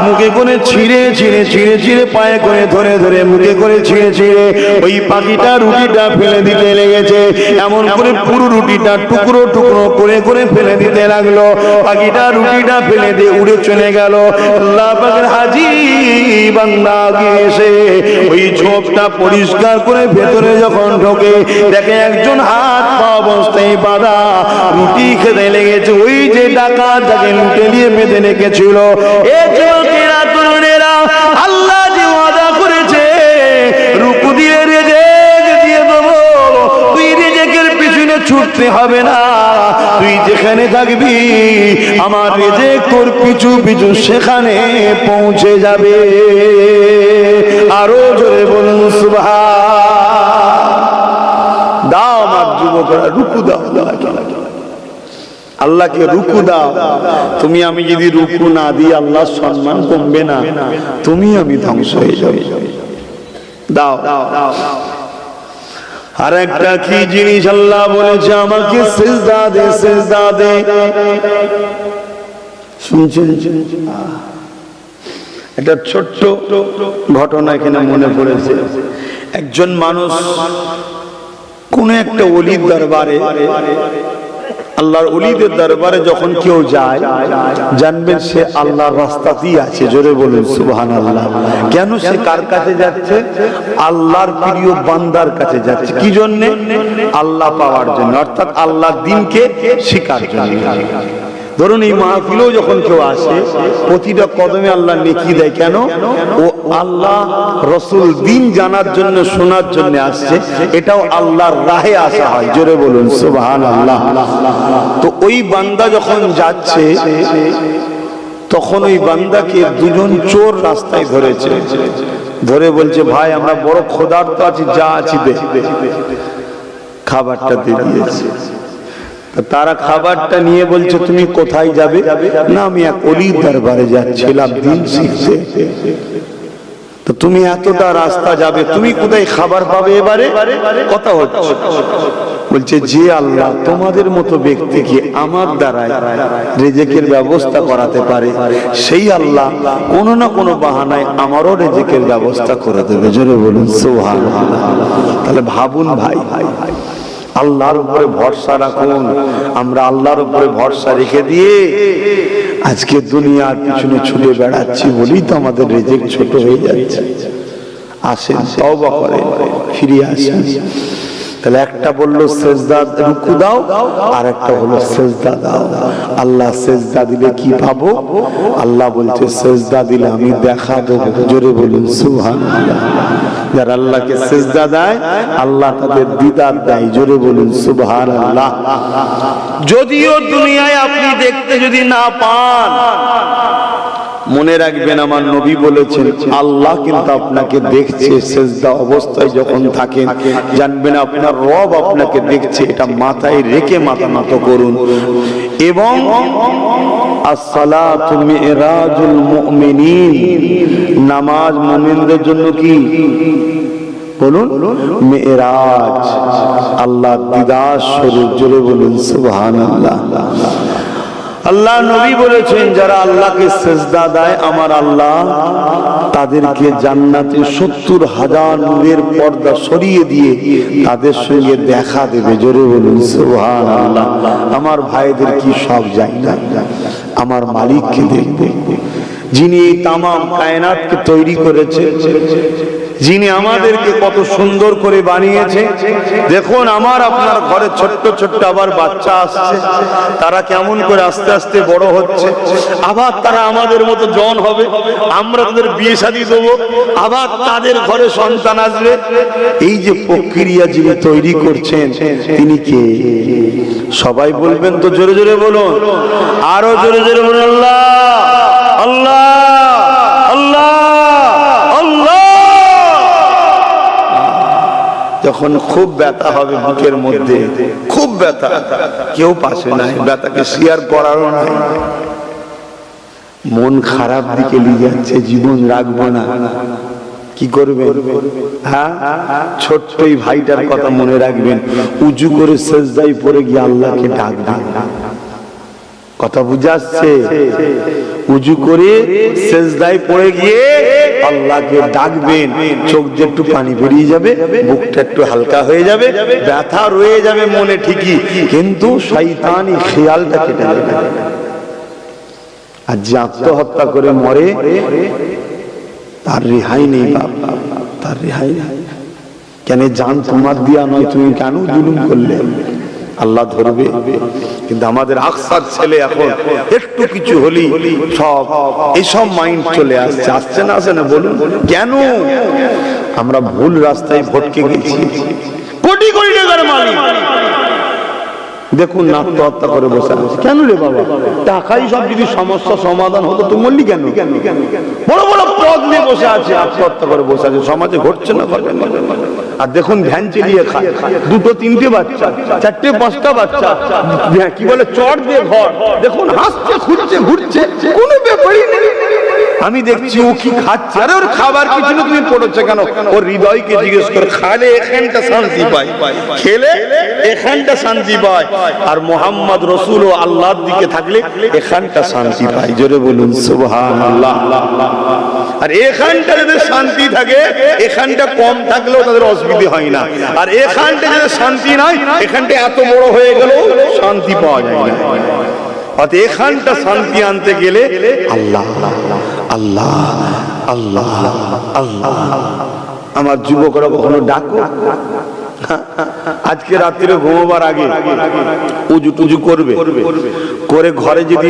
মুখে করে ছিঁড়ে ছিঁড়ে ছিঁড়ে ছিঁড়ে পায়ে করে ধরে ধরে মুখে করে ছিঁড়ে ছিঁড়ে ওই পাখিটা রুটিটা ফেলে দিতে লেগেছে। এমন করে পুরো রুটিটা টুকরো টুকরো করে করে ফেলে দিতে লাগলো। পাখিটা রুটিটা ফেলে দিয়ে উড়ে চলে গেল। আল্লাহ পাকের হাজী বান্দা এসে ওই ঝোপটা পরিষ্কার করে ভেতরে যখন ঢোকে, দেখে একজন হাত পা অবস্থায় বাঁধা রুটি খেতে লেগেছে। ওই যে ডাকাত যাকে লুটে নিয়ে বেঁধে রেখেছিল। এ যুবকেরা, তরুণেরা, আল্লাহ যে ওয়াদা করেছে রুকু দিয়ে রিজিক দিয়ে দেবো, তুই রিজিকের পিছনে ছুটতে হবে না, তুই যেখানে থাকবি আমার রিজিক তোর পিছু পিছু সেখানে পৌঁছে যাবে। আরো জোরে বলুন সুবহান। দাও আমার যুবকরা, রুকু দাও, আল্লাহকে রুকু দাও। তুমি আমি যদি রুকু না দিই আল্লাহর সম্মান কমবে না, তুমি আমি ধ্বংস হয়ে যাবে। দাও। আর একটা কি জিনিস আল্লাহ বলেছে, আমাকে সিজদা দে, সিজদা দে। শুনছেন? একটা ছোট্ট ঘটনা এখানে মনে পড়েছে। একজন মানুষ কোন একটা ওলির দরবারে, আল্লাহর ওলিদের দরবারে যখন কেউ যায়, জানবেন সে আল্লাহর রাস্তাতেই আছে। জোরে বলুন সুবহানাল্লাহ। কেন? সে কার কাছে যাচ্ছে? আল্লাহর প্রিয় বান্দার কাছে যাচ্ছে। কি জন্য? আল্লাহ পাওয়ার জন্য, অর্থাৎ আল্লাহর দ্বীনকে শিখার জন্য। ধরুন এই মাহফিলেও যখন কেউ আসে, প্রতিটা কদমে আল্লাহ নেকি দেয়। কেন? ও আল্লাহ রসুল দ্বীন জানার জন্য, শোনার জন্য আসছে। এটাও আল্লাহর রাহে আসা হয়। জোরে বলুন সুবহানাল্লাহ। তো ওই বান্দা যখন যাচ্ছে, তখন ওই বান্দাকে দুজন চোর রাস্তায় ধরেছে, ধরে বলছে, ভাই আমরা বড় ক্ষুধার্ত আছি, যা আছি দে। খাবারটা দিয়ে দিয়েছে। তারা খাবারটা নিয়ে বলছে, তুমি কোথায় যাবে? না, আমি এক ওলির দরবারে যাচ্ছিলাম দ্বীন শিখতে। তো তুমি এতটা রাস্তা যাবে, তুমি কোথায় খাবার পাবে? এবারে কথা হচ্ছে, বলছে যে আল্লাহ তোমাদের মতো ব্যক্তিকে আমার দ্বারাই রিজিকের ব্যবস্থা করাতে পারে, সেই আল্লাহ কোনো না কোনো বাহানায় আমারও রিজিকের ব্যবস্থা করে দেবে। জোরে বলুন সুবহানাল্লাহ। তাহলে ভাবুন ভাই, আল্লাহর উপরে ভরসা রাখুন। আমরা আল্লাহর উপরে ভরসা রেখে দিয়ে আজকে দুনিয়ার পিছনে ছুটে বেড়াচ্ছি বলেই তো আমাদের রিজিক ছোট হয়ে যাচ্ছে। আসেন, তওবা করেন, ফিরে আসেন। তাহলে একটা বললো সেজদা রুকু দাও, আর একটা হলো সেজদা দাও। আল্লাহ সেজদা দিলে কি পাবো? আল্লাহ বলছে সেজদা দিলে আমি দেখা দেবো। জোরে বলুন সুবহানাল্লাহ। যারা আল্লাহকে সেজদা দেয় আল্লাহ তাদের দিদার দেয়। জোরে বলুন সুবহানাল্লাহ। যদিও দুনিয়ায় আপনি দেখতে যদি না পান, মনে রাখবেন আমার নবী বলেছেন আল্লাহ কিন্তু আপনাকে দেখছে। সেজদা অবস্থায় যখন থাকেন জানবেন আপনার রব আপনাকে দেখছে। এটা মাথায় রেখে মাথা নত করুন। এবং আসসালাতু মিরাজুল মুমিনিন, নামাজ মুমিনদের জন্য কি বলুন? মিরাজ, আল্লাহ দিদার স্বরূপ। জোরে বলুন সুবহানাল্লাহ। আল্লাহ নবী বলেছেন যারা আল্লাহকে সিজদা দেয় আমার আল্লাহ তাদেরকে জান্নাতে 70,000 নূরের পর্দা সরিয়ে দিয়ে তাদের সঙ্গে দেখা দেবে। জোরে বলুন সুবহানাল্লাহ। আমার ভাইদের কি সব যায় না, আমার মালিককে দেখবে যিনি এই তামাম কায়নাতকে তৈরি করেছে। যিনি আমাদেরকে কত সুন্দর করে বানিয়েছে। দেখুন আমার আপনার ঘরে ছোট্ট ছোট্ট আবার বাচ্চা আসছে, তারা কেমন করে আস্তে আস্তে বড় হচ্ছে, আবার তারা আমাদের মতো জন হবে, আমরা তাদের বিয়ে শাদী দেবো, আবার তাদের ঘরে সন্তান আসবে। এই যে প্রক্রিয়া যিনি তৈরি করছেন তিনি কে? সবাই বলবেন তো, জোরে জোরে বলুন, আরো জোরে জোরে বলুন, আল্লাহ আল্লাহ আল্লাহ আল্লাহ। যখন খুব ব্যথা হবে বুকের মধ্যে, খুব ব্যথা, কেউ পাশে নাই, ব্যথাকে শেয়ার করারও নাই, মন খারাপ দিকে নিয়ে যাচ্ছে, জীবন রাখবো না, কি করবেন? হ্যাঁ, ছোট্ট এই ভাইটার কথা মনে রাখবেন, উজু করে সেজদায় পড়ে গিয়ে আল্লাহকে ডাকবেন। কথা বুঝে আসছে? উজু করে সেজদায় পড়ে গিয়ে আল্লাহকে ডাকবেন, চোখ দিয়ে একটু পানি বেরিয়ে যাবে, বুকটা একটু হালকা হয়ে যাবে, ব্যথা রয়ে যাবে মনে ঠিকই, কিন্তু শয়তানি খেয়ালটা কেটে যাবে। আর যে আত্মহত্যা করে মরে তার রেহাই নেই বাবা, তার রেহাই নেই। কেন? জান তোমার দিয়া নয়, তুমি কেন জুলুম করলে? আল্লাহ ধরবে। কিন্তু আমাদের আকসার ছেলে এখন একটু কিছু হলি সব এইসব মাইন্ড চলে আসছে, আসছে না, আসে না? বলুন কেন? আমরা ভুল রাস্তায় ভটকে গেছি। কোটি কোটি টাকার মালিক দেখুন না, আত্মহত্যা করে বসে আছে। কেন রে বাবা? টাকাই সব যদি সমস্যা সমাধান হতো তো মরলি কেন? বড় বড় পদ নিয়ে বসে আছে, আত্মহত্যা করে বসে আছে। সমাজে ঘটছে না? আর দেখুন ভ্যান চালিয়ে খায়, দুটো তিনটে বাচ্চা, চারটে পাঁচটা বাচ্চা, কি বলে চট দিয়ে ঘর, দেখুন হাসছে, ঘুরছে ঘুরছে, কোনো ব্যাপারই নেই। আমি দেখছি ও কি খাচ্ছে, আরে ওর খাবার কিছু না, তুমি পড়েছে কেন? ওর হৃদয়কে জিজ্ঞেস করে, খালে এখানটা শান্তি পায়, খেলে এখানটা শান্তি পায়, আর মোহাম্মদ রসুল ও আল্লাহর দিকে থাকলে এখানটা শান্তি পায়। জোরে বলুন সুবহানাল্লাহ। আর এখানটা যদি শান্তি থাকে, এখানটা কম থাকলেও তাদের অসুবিধা হয় না, আর এখানটা যদি শান্তি নাই, এখানটা এত বড় হয়ে গেলেও শান্তি পাওয়া যায় না। অর্থাৎ এখানটা শান্তি আনতে গেলে আল্লাহ আল্লাহ আল্লাহ আল্লাহ। আমার যুবকরা কখনো ডাকো, আজকে রাত্রে ঘুমাবার আগে উজু টুজু করবে, করে ঘরে যদি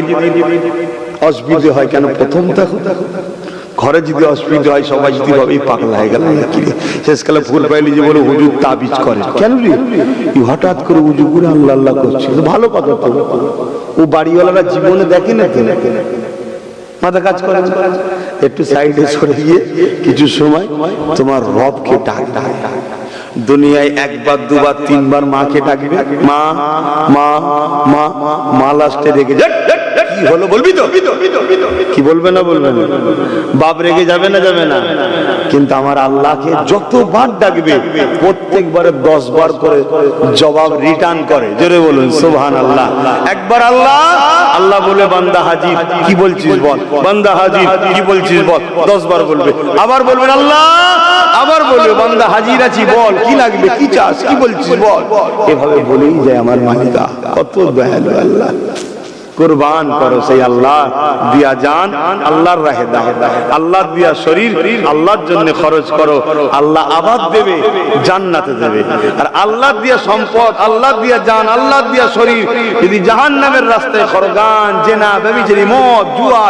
অসুবিধে হয়, কেন প্রথম দেখো ঘরে যদি অসুবিধা হয়, সবাই যদি ভাবে পাগলা হয়ে গেল, শেষকালে ফুল পাইলি যে বলে হুজুর তাবিজ করে, কেন রে হঠাৎ করে উজু করে আল্লাহ আল্লাহ করছে? ভালো কথা তো, ও বাড়িওয়ালারা জীবনে দেখে না, মাথা কাজ করে। একটু সাইডে সরে গিয়ে কিছু সময় তোমার রবকে ডাক। দুনিয়ায় একবার দুবার তিনবার মাকে ডাকবে, মা মা মা মা, লাস্টে রেগে যাবে। কি হলো বলবি তো? কি বলবে না? বলবে না। বাপ রেগে যাবে না? যাবে না। কিন্তু আমার আল্লাহকে যতবার ডাকবে প্রত্যেকবারে 10 বার করে জবাব রিটার্ন করে। জোরে বলুন সুবহানাল্লাহ। একবার আল্লাহ আল্লাহ বলে, বান্দা হাজির, কি বলছিস বল, বান্দা হাজির, কি বলছিস বল, 10 বার বলবে। আবার বলবেন আল্লাহ, আবার বলবে বান্দা হাজির আছি, বল কি লাগবে, কি চাস, কি বলছিস বল। এভাবে বলেই যায় আমার মালিক। কত দয়ালু আল্লাহ। কুরবান করো সেই আল্লাহ দিয়া জান, আল্লাহর রাহে দাও, আল্লাহ দিয়া শরীর আল্লাহর জন্য খরচ করো, আল্লাহ আবাদ দেবে, জান্নাতে দেবে। আর আল্লাহ দিয়া সম্পদ, আল্লাহ দিয়া জান, আল্লাহ দিয়া শরীর যদি জাহান্নামের রাস্তায় খরগান, জেনা, ব্যভিচারী, মদ, জুয়া,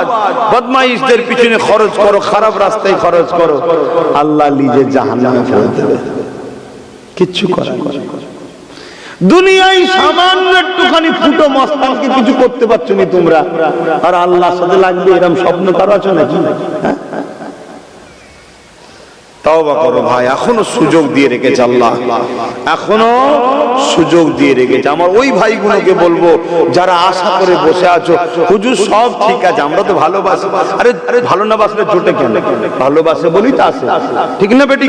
বদমাইশদের পিছনে খরচ করো, খারাপ রাস্তায় খরচ করো, আল্লাহ নিজে জাহান্নামে ফেলে দেবে। কিচ্ছু করার নেই। দুনিয়ায় সামান্য একটুখানি ফুটো মস্তানকে কিছু করতে পারছো না তোমরা, আর আল্লাহর সাথে লাগবে এরকম স্বপ্ন কারো আছে নাকি? তওবা করো ভাই, এখনো সুযোগ দিয়ে রেখেছে আল্লাহ, এখনো সুযোগ দিয়ে রেখেছে। আমার ওই ভাইগুলোকে বলবো যারা আশা করে বসে আছো, হুজুর সব ঠিক আছে, আমরা তো ভালোবাসি। আরে ভালো না বাসলে জোটে কেন? ভালোবাসে বলি তো আসে, ঠিক না বেটি?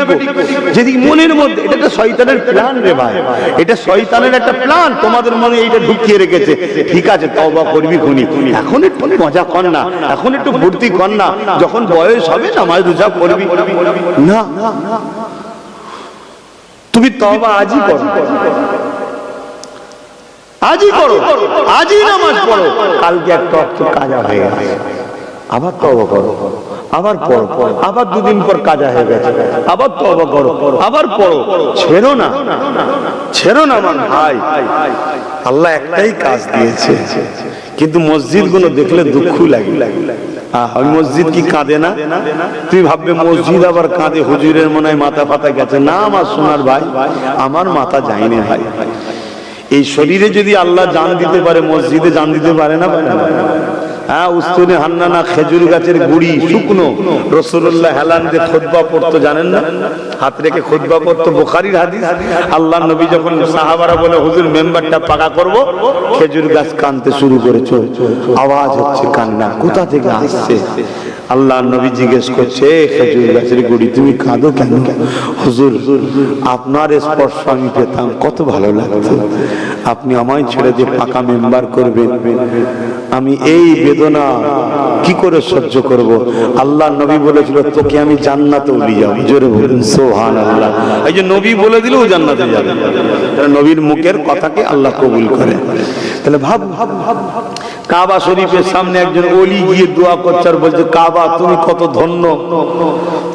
যদি মনের মধ্যে, এটা একটা শয়তানের প্ল্যান রে ভাই, এটা শয়তানের একটা প্ল্যান, তোমাদের মনে এইটা ঢুকিয়ে রেখেছে। ঠিক আছে, তওবা করবি খুনি, এখন একটু মজা কর না, এখন একটু ফুর্তি কর না, যখন বয়স হবে নামাজ রোজা করবি না। তুমি তওবা আজই করো, আজই করো, আজই নামাজ পড়ো, কালকে একটা কাজা হয়ে গেছে, আবার তওবা করো, আবার পড়ো, আবার দুদিন পর কাজা হয়ে গেছে, আবার তওবা করো, আবার পড়ো, ছেড়ো না, ছেড়ো না মান ভাই। আল্লাহ একটাই কাজ দিয়েছে, কিন্তু মসজিদ গুলো দেখলে দুঃখ লাগে। ওই মসজিদ কি কাঁদে না? তুই ভাববে মসজিদ আবার কাঁদে, হুজুরের মনে হয় মাথা ফাতা গেছে। না আমার সোনার ভাই, আমার মাথা যায়নি ভাই। এই শরীরে যদি আল্লাহ জান দিতে পারে, মসজিদে জান দিতে পারে না? হ্যাঁ, উস্তুনে হান্নানা খেজুর গাছের গুড়ি শুকনো, রাসূলুল্লাহ হেলান দিয়ে খুতবা পড়তো, জানেন না? হাত রেখে খুতবা পড়তো, বুখারীর হাদিস। আল্লাহ নবী যখন সাহাবারা বলে হুজুর মেম্বারটা পাকা করব, খেজুর গাছ কানতে শুরু করেছে, আওয়াজ হচ্ছে কান্না, কোথা থেকে আসছে? আল্লাহ নবী জিজ্ঞেস করছে, খেজুর গাছের গুড়ি তুমি কাঁদো কেন? হুজুর আপনার স্পর্শ আমি পেতাম, কত ভালো লাগতো, আপনি আমায় ছেড়ে দিয়ে পাকা মেম্বার করবেন, আমি এই বেদনা কি করে সহ্য করব? আল্লাহ নবী বলেছিল তোকে আমি জান্নাতে নিয়ে যাব। জোরে বলুন সুবহানাল্লাহ। এই যে নবী বলে দিল ও জান্নাতে যাবে, নবীর মুখের কথাকে আল্লাহ কবুল করে। তাহলে ভাব, কাবা শরীফের সামনে একজন ওলি গিয়ে দোয়া করছে আর বলছে, কাবা তুমি কত ধন্য,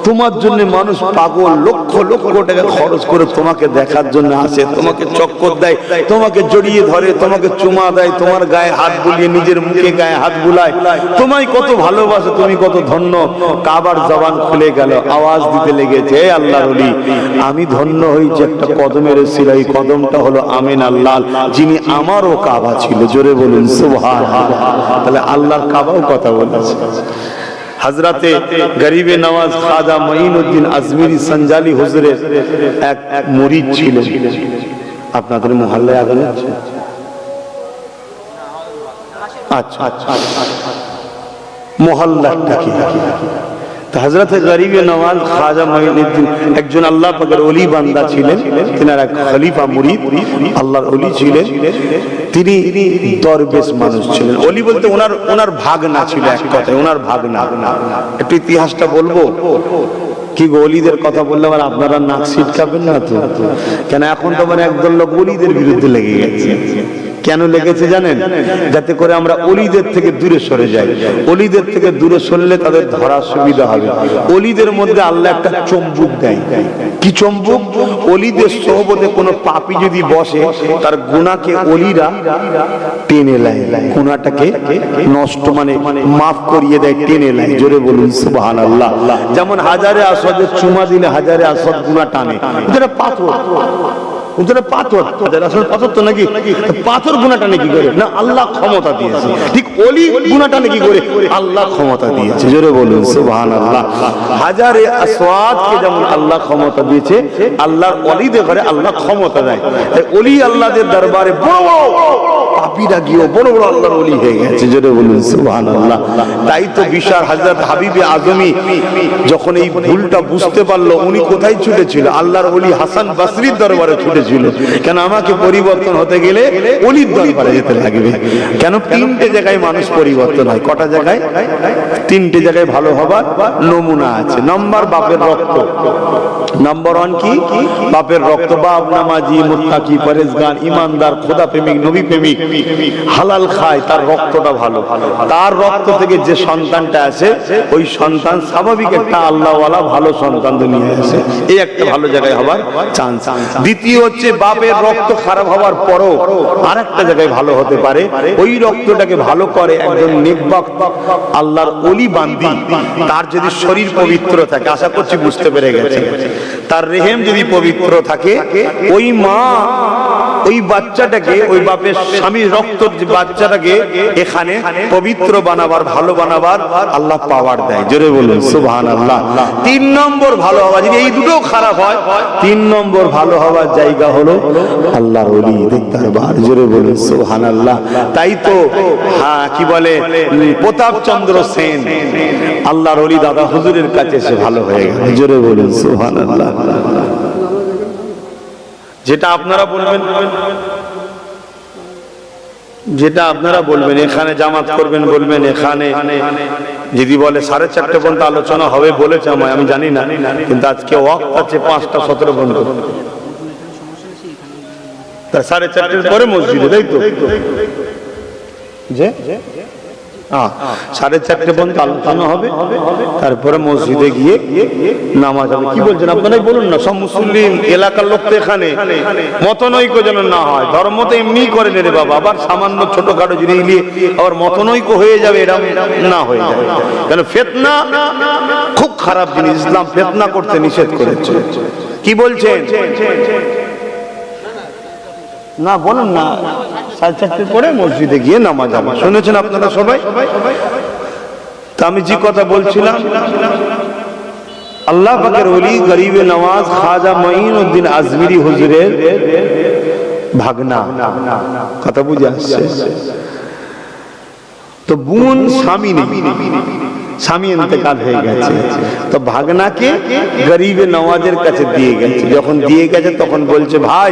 তোমার জন্য মানুষ পাগল, লক্ষ লক্ষ টাকা খরচ করে তোমাকে দেখার জন্য আসে, তোমাকে চক্কর দেয়, তোমাকে জড়িয়ে ধরে, তোমাকে চুমা দেয়, তোমার গায়ে হাত বুলিয়ে নিজের মুখে গায়ে হাত বুলায়, তোমায় কত ভালোবাসে, তুমি কত ধন্য। কাবার জবান খুলে গেল, আওয়াজ দিতে লেগেছে, হে আল্লাহর ওলি, আমি ধন্য হয়েছি একটা কদমের ছিল, এই কদমটা হলো আমিন আল্লাহ, যিনি আমারও কাবা ছিল। জোরে বলুন সুবহানাল্লাহ। তাহলে আল্লাহর কাবাও কথা বলেছে। হযরতে গরিবে নওয়াজ খাজা মঈনুদ্দিন আজমিরি সঞ্জালি হুজুরের এক মুরিদ ছিলেন। আপনাদের মহল্লায় আছেন? আচ্ছা, মহল্লাটা কি? হযরত গরিবে নওয়াজ খাজা মঈনুদ্দিন একজন আল্লাহ পাকের ওলি বান্দা ছিলেন, তিনার এক খলিফা মুরিদ আল্লাহর ওলি ছিলেন। তিনি দরবেশ মানুষ ছিলেন। ওলি বলতে ওনার ভাগনা ছিল, এক কথায় ওনার ভাগনা। একটু ইতিহাসটা বলবো কি? ওলিদের কথা বললে আবার আপনারা নাক ছিটকাবেন না তো? কেন এখন তো মানে একদল লোক ওলিদের বিরুদ্ধে লেগে গেছে। কেন লেগেছে জানেন? যাতে করে আমরা ওলিদের থেকে দূরে সরে যাই। ওলিদের থেকে দূরে সরলে তাদের ধরার সুবিধা হবে। ওলিদের মধ্যে আল্লাহ একটা চুম্বক দেয়। কি চুম্বক? ওলিদের সোহবতে কোনো পাপী যদি বসে, তার গুনাহকে ওলিরা টেনে নেয়, গুনাহটাকে নষ্ট মানে মাফ করিয়ে দেয়, টেনে নেয়। জোরে বলুন সুবহানাল্লাহ। যেমন হাজারে আসওয়াদের চুমা দিলে হাজারে আসওয়াদ গুনাহ টানে, এটা পাথর, পাথর পাথর তো নাকি পাথর গুনাহটা নাকি করে না, আল্লাহ ক্ষমতা দিয়েছে। ঠিক ওলি গুনাহটা নাকি করে, আল্লাহ ক্ষমতা দিয়েছে। জোরে বলুন সুবহানাল্লাহ। হাজারে আসওয়াদকে যেমন আল্লাহ ক্ষমতা দিয়েছে, আল্লাহর ওলিদের ঘরে আল্লাহ ক্ষমতা দেয়। তাই ওলি আল্লাহদের দরবারে বড় বড় পাপীরা গিয়ে বড় বড় আল্লাহর ওলি হয়ে গেছে। জোরে বলুন সুবহানাল্লাহ। তাই তো বিশাল হযরত হাবিবে আজমি যখন এই ভুলটা বুঝতে পারলো, উনি কোথায় ছুটেছিল? আল্লাহর ওলি হাসান বসরির দরবারে ছুটেছিল। কেন? আমাকে পরিবর্তন হতে গেলে ওলির দরবারে যেতে লাগবে। কেন? তিনটে জায়গায় মানুষ পরিবর্তন হয়। কটা জায়গায়? তিনটে জায়গায় ভালো হবার নমুনা আছে। নাম্বার বাপের রক্ত। নাম্বার 1 কি? বাপের রক্ত। বাপ নামাজি, মুত্তাকি, পরেজগার, ইমানদার, খোদা প্রেমিক, নবী প্রেমিক, হালাল খায়, তার রক্তটা ভালো। তার রক্ত থেকে যে সন্তানটা আসে, ওই সন্তান স্বাভাবিক একটা আল্লাহওয়ালা ভালো সন্তান নিয়ে আসে। এই একটা ভালো জায়গায় হবার চান্স। দ্বিতীয় হচ্ছে বাপের রক্ত খারাপ হওয়ার পরও আরেকটা জায়গায় ভালো হতে পারে। ওই রক্তটাকে ভালো করে একজন নেকবাক আল্লাহর ওলি বান্দি, তার যদি শরীর পবিত্র থাকে, আশা করছি বুঝতে পেরে গেছে, তার রেহেম যদি পবিত্র থাকে, ওই মা ওই বাচ্চাটাকে, ওই বাপের স্বামীর রক্ত বাচ্চাটাকে এখানে পবিত্র বানাবার, ভালো বানাবার আল্লাহ পাওয়ার দেয়। জোরে বলুন সুবহানাল্লাহ। 3 নম্বর ভালো হওয়া, যদি এই দুটো খারাপ হয়, 3 নম্বর ভালো হওয়ার জায়গা হলো আল্লাহর ওলিদের দরবার। জোরে বলুন সুবহানাল্লাহ। তাই তো কি বলে, প্রতাপ চন্দ্র সেন আল্লাহর ওলি দাদা হুজুরের কাছে এসে ভালো হয়ে গেল। জোরে বলুন সুবহানাল্লাহ। যেটা আপনারা বলবেন, যেটা আপনারা বলবেন, এখানে জামাত করবেন বলবেন, এখানে যদি বলে 4:30 পর্যন্ত আলোচনা হবে বলেছে আমায়, আমি জানি না, কিন্তু আজকে ওয়াক্ত আছে 5:17 পর্যন্ত, 4:30 পরে মসজিদে, তাই তো? যে 4:30 পর্যন্ত আলোচনা হবে, তারপরে মসজিদে গিয়ে নামাজ হবে। কি বলছেন আপনারাই বলুন না। সব মুসলিম এলাকার লোক তো এখানে, মতনৈক্য যেন না হয়। ধর্ম তো এমনি করে রে বাবা, আবার সামান্য ছোটখাটো জিনিস নিয়ে আবার মতনৈক্য হয়ে যাবে, এরকম না হয়ে যাবে। কেন ফিতনা খুব খারাপ জিনিস, ইসলাম ফিতনা করতে নিষেধ করেছে। কি বলছেন না বলুন না। 4:30 পরে মসজিদে গিয়ে নামাজ হবে, শুনেছেন আপনারা সবাই। তা আমি যে কথা বলছিলাম, আল্লাহ পাকের ওলি গরিবে নওয়াজ খাজা মঈনুদ্দিন আজমিরি হুজুরের ভাগনা, কথা বুঝে আসছে তো। বোন স্বামী নেই, স্বামী ইন্তেকাল হয়ে গেছে, তো ভাগনাকে গরিবে নওয়াজের কাছে দিয়ে গেছে। যখন দিয়ে গেছে তখন বলছে, ভাই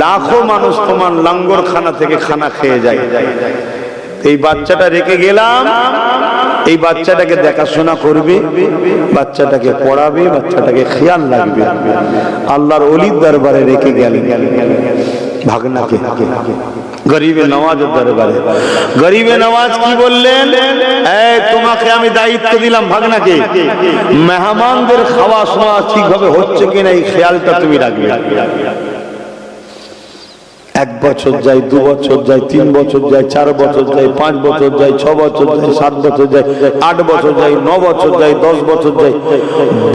লাখো মানুষ তোমার লঙ্গর খানা থেকে খানা খেয়ে যায়, এই বাচ্চাটা রেখে গেলাম, এই বাচ্চাটাকে দেখাশোনা করবে, বাচ্চাটাকে পড়াবে, বাচ্চাটাকে খেয়াল রাখবে। আল্লাহর ওলির দরবারে রেখে গেলেন ভাগনাকে, গরিবে নওয়াজের দরবারে। গরিবে নওয়াজ কি বললেন, এই তোমাকে আমি দায়িত্ব দিলাম ভাগনাকে, মেহমানদের খাওয়া শোয়া ঠিকভাবে হচ্ছে কিনা এই খেয়ালটা তুমি রাখবে। 1 বছর যায়, 2 বছর যায়, 3 বছর যায়, 4 বছর যায়, 5 বছর যায়, 6 বছর যায়, 7 বছর যায়, 8 বছর যায়, 9 বছর যায়, 10 বছর যায়,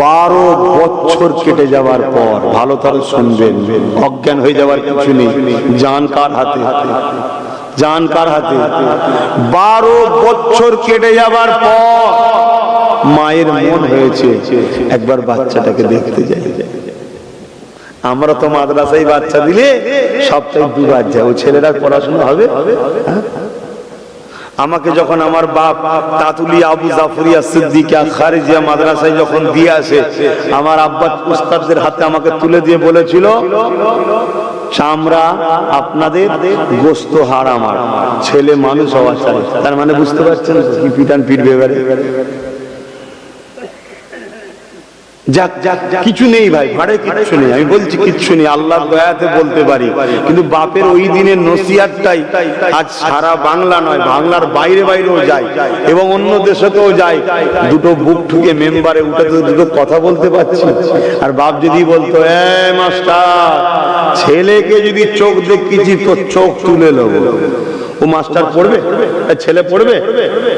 12 বছর কেটে যাওয়ার পর, ভালো তাহলে শুনবেন, অজ্ঞান হয়ে যাওয়ার কিছু নেই। জান কার হাতে, জান কার হাতে। 12 বছর কেটে যাবার পর মায়ের মন হয়েছে একবার বাচ্চাটাকে দেখতে যাই। আমরা তো মাদ্রাসায় বাচ্চা দিলে সপ্তাহে 2 বার যায়, ও ছেলেরা পড়াশোনা হবে। আমাকে যখন আমার বাপ তাতুলিয়া আবু জাফরিয়া সিদ্দিকিয়া খারিজিয়া মাদ্রাসায় যখন দিয়ে আসে, আমার আব্বা উস্তাদদের হাতে আমাকে তুলে দিয়ে বলেছিল, চামড়া আপনাদের, গোস্ত হাড় আমার, ছেলে মানুষ হওয়া চাই। তার মানে বুঝতে পারছেন কি পিটান পিটবে এবারে। যাক যাক কিছু নেই ভাই, ভাড়ে কিচ্ছু নেই, আমি বলছি কিচ্ছু নেই, আল্লাহর দয়াতে বলতে পারি। কিন্তু বাপের ওই দিনের নসিহতটাই আজ সারা বাংলা নয়, বাংলার বাইরে বাইরেও যায় এবং অন্য দেশেতেও যায়। দুটো বুক ঠুকে মেম্বারে উঠে তো দুটো কথা বলতে পারছি। আর বাপ যদি বলতো, মাস্টার ছেলেকে যদি চোখ দেখিয়েছি তো চোখ তুলে নেবো, ও মাস্টার পড়বে? ছেলে পড়বে?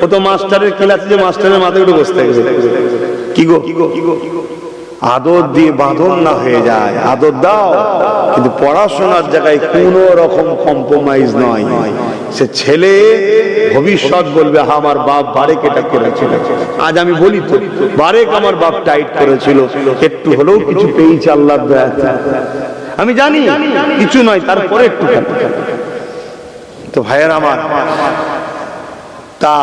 ও তো মাস্টারের ক্লাসে যে মাস্টারের মাথায় উঠে বসতে গেছে। কি গো, আদর দিয়ে বাঁধন না হয়ে যায়, আদর দাও, কিন্তু পড়াশোনার জায়গায় কোনো রকম কম্প্রোমাইজ নয়। সে ছেলে ভবিষ্যৎ বলবে, আমার বাপ বারেক এটা করেছিল। আজ আমি বলি তো, বারেক আমার বাপ টাইট করেছিল, একটু হলেও কিছু পেয়েছে আল্লাহর দয়াতে। আমি জানি কিছু নয়, তারপরে একটু তো ভাইয়ের আমার। তা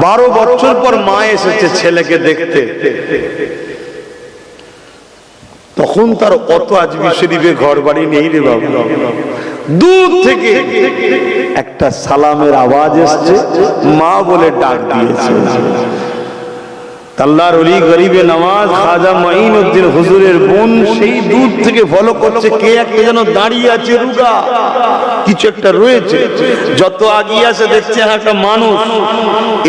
12 বছর পর মা এসেছে ছেলেকে দেখতে, তখন তার কত আজমি শরীফে ঘর বাড়ি নেই রে বাবা। দূর থেকে একটা সালামের আওয়াজ এসছে, মা বলে ডাক দিয়েছে। আল্লাহর ওলি গরিবে নওয়াজ খাজা মঈনুদ্দিন হুজুরের বোন সেই দূর থেকে ফলো করছে, কে একটা যেন দাঁড়িয়ে আছে, রুগা কিছু একটা রয়েছে। যত আগিয়ে আসে দেখছে একটা মানুষ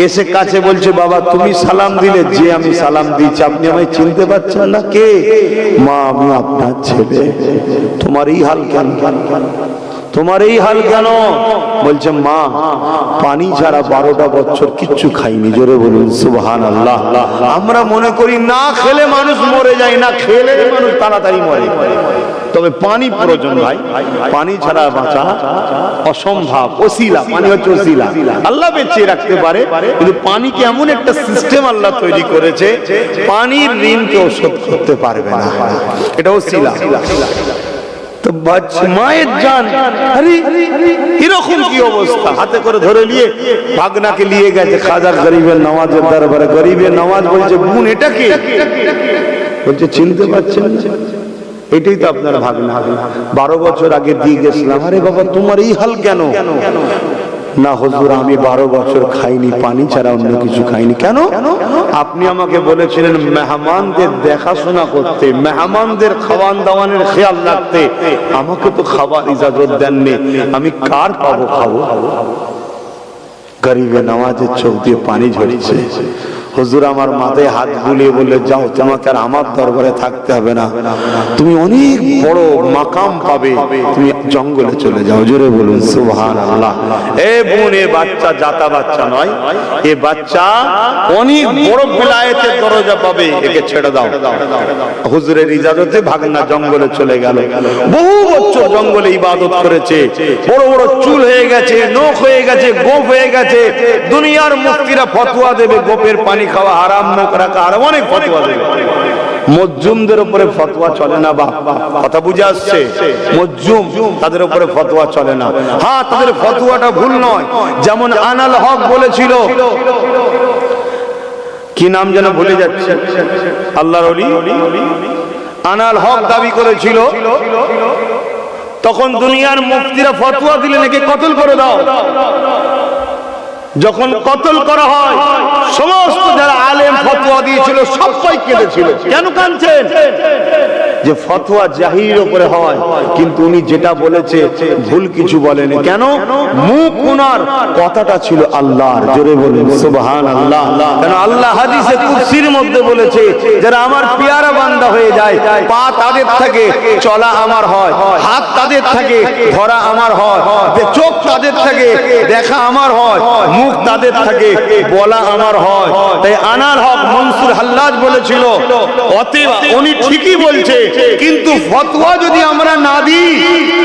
এসে কাছে বলছে, বাবা তুমি সালাম দিলে? যে আমি সালাম দিয়েছি, আপনি আমায় চিনতে পারছেন না? কে? মা আমি আপনার ছেলে। তোমার এই হাল কেন? তোমার এই হাল কেন? বলছে মা পানি ছাড়া 12টা বছর কিচ্ছু খাইনি। জোরে বলুন সুবহানাল্লাহ। আমরা মনে করি না খেলে মানুষ মরে যায়, না খেলে মানুষ তাড়াতাড়ি মরে, তবে পানি প্রয়োজন ভাই। পানি ছাড়া বাঁচা অসম্ভব, ওসিলা, পানি হচ্ছে ওসিলা। আল্লাহ বেঁচে রাখতে পারে, কিন্তু পানিকে এমন একটা সিস্টেম আল্লাহ তৈরি করেছে, পানির ঋণ কেউ শোধ করতে পারবে না, এটা ওসিলা। তো মায়ের জান, আরে এরকম কি অবস্থা? হাতে করে ধরে নিয়ে ভাগনাকে নিয়ে গেছে খাজা গরিবের নওয়াজের দরবারে। গরিবের নওয়াজ বলছে, বোন এটা কে? বলছে চিনতে পারছেন না? এটাই তো আপনার ভাগনা, 12 বছর আগে দিয়ে গেছিলাম। আরে বাবা তোমার এই হাল কেন? না হুজুর আমি 12 বছর খাইনি, পানি ছাড়া অন্য কিছু খাইনি। কেন? আপনি আমাকে বলেছিলেন মেহমানদের দেখাশোনা করতে, মেহমানদের খাওয়ান দাওয়ানের খেয়াল রাখতে। আমাকে তো খাবার ইজাজত দেননি, আমি কার পাবো খাবো? গরিবে নামাজের চোখ দিয়ে পানি ঝরছে। হুজুর আমার মাথায় হাত বুলিয়ে বললে, যাও, তোমাকে আর আমার দরবারে থাকতে হবে না, তুমি অনেক বড় মাকাম পাবে, তুমি জঙ্গলে চলে যাও। জোরে বলুন সুবহানাল্লাহ। এ বোন, এ বাচ্চা জাতা বাচ্চা নয়, এ বাচ্চা অনেক বড় বিলায়েতের দরজা পাবে, একে ছেড়ে দাও। হুজুরের ইজাজতে ভাগনা জঙ্গলে চলে গেল। বহু বছর জঙ্গলে ইবাদত করেছে, বড় বড় চুল হয়ে গেছে, নখ হয়ে গেছে, গোপ হয়ে গেছে। দুনিয়ার মুফতিরা ফতোয়া দেবে গোপের পানি খাওয়া হারাম, নখ রাখা হারাম, অনেক ফতোয়া দেবে। মজজুমদের উপরে ফতোয়া চলে না। বাপ, কথা বুঝে আসছে? মজজুম, তাদের উপরে ফতোয়া চলে না। হ্যাঁ, তাদের ফতোয়াটা ভুল নয়। যেমন আনাল হক বলেছিল, কি নাম যেন ভুলে যাচ্ছে, আল্লাহর ওলি আনাল হক দাবি করেছিল, তখন দুনিয়ার মুফতিরা ফতোয়া দিলেন একে কতল করে দাও। যখন কতল করা হয়, সমস্ত যারা আলেম ফতোয়া দিয়েছিল সবাই কেঁদেছিল। কেন কাঁদছেন? যে ফতোয়া জাহির উপরে হয়, কিন্তু উনি যেটা বলেছে ভুল কিছু বলেনি। কেন? মুখ উনার কথাটা ছিল আল্লাহর। জোরে বলুন সুবহানাল্লাহ। কেন? আল্লাহ হাদিসে কুরসির মধ্যে বলেছে, যারা আমার পেয়ারা বান্দা হয়ে যায়, পা তাদের থাকে, চলা আমার হয়, হাত তাদের থাকে, ধরা আমার হয়, চোখ তাদের থাকে, দেখা আমার হয়, মুখ তাদের থাকে, বলা আমার হয়। তাই আনার হক মনসুর হাল্লাজ বলেছিল, অতএব উনি ঠিকই বলছে, কিন্তু ফতোয়া যদি আমরা না দিই,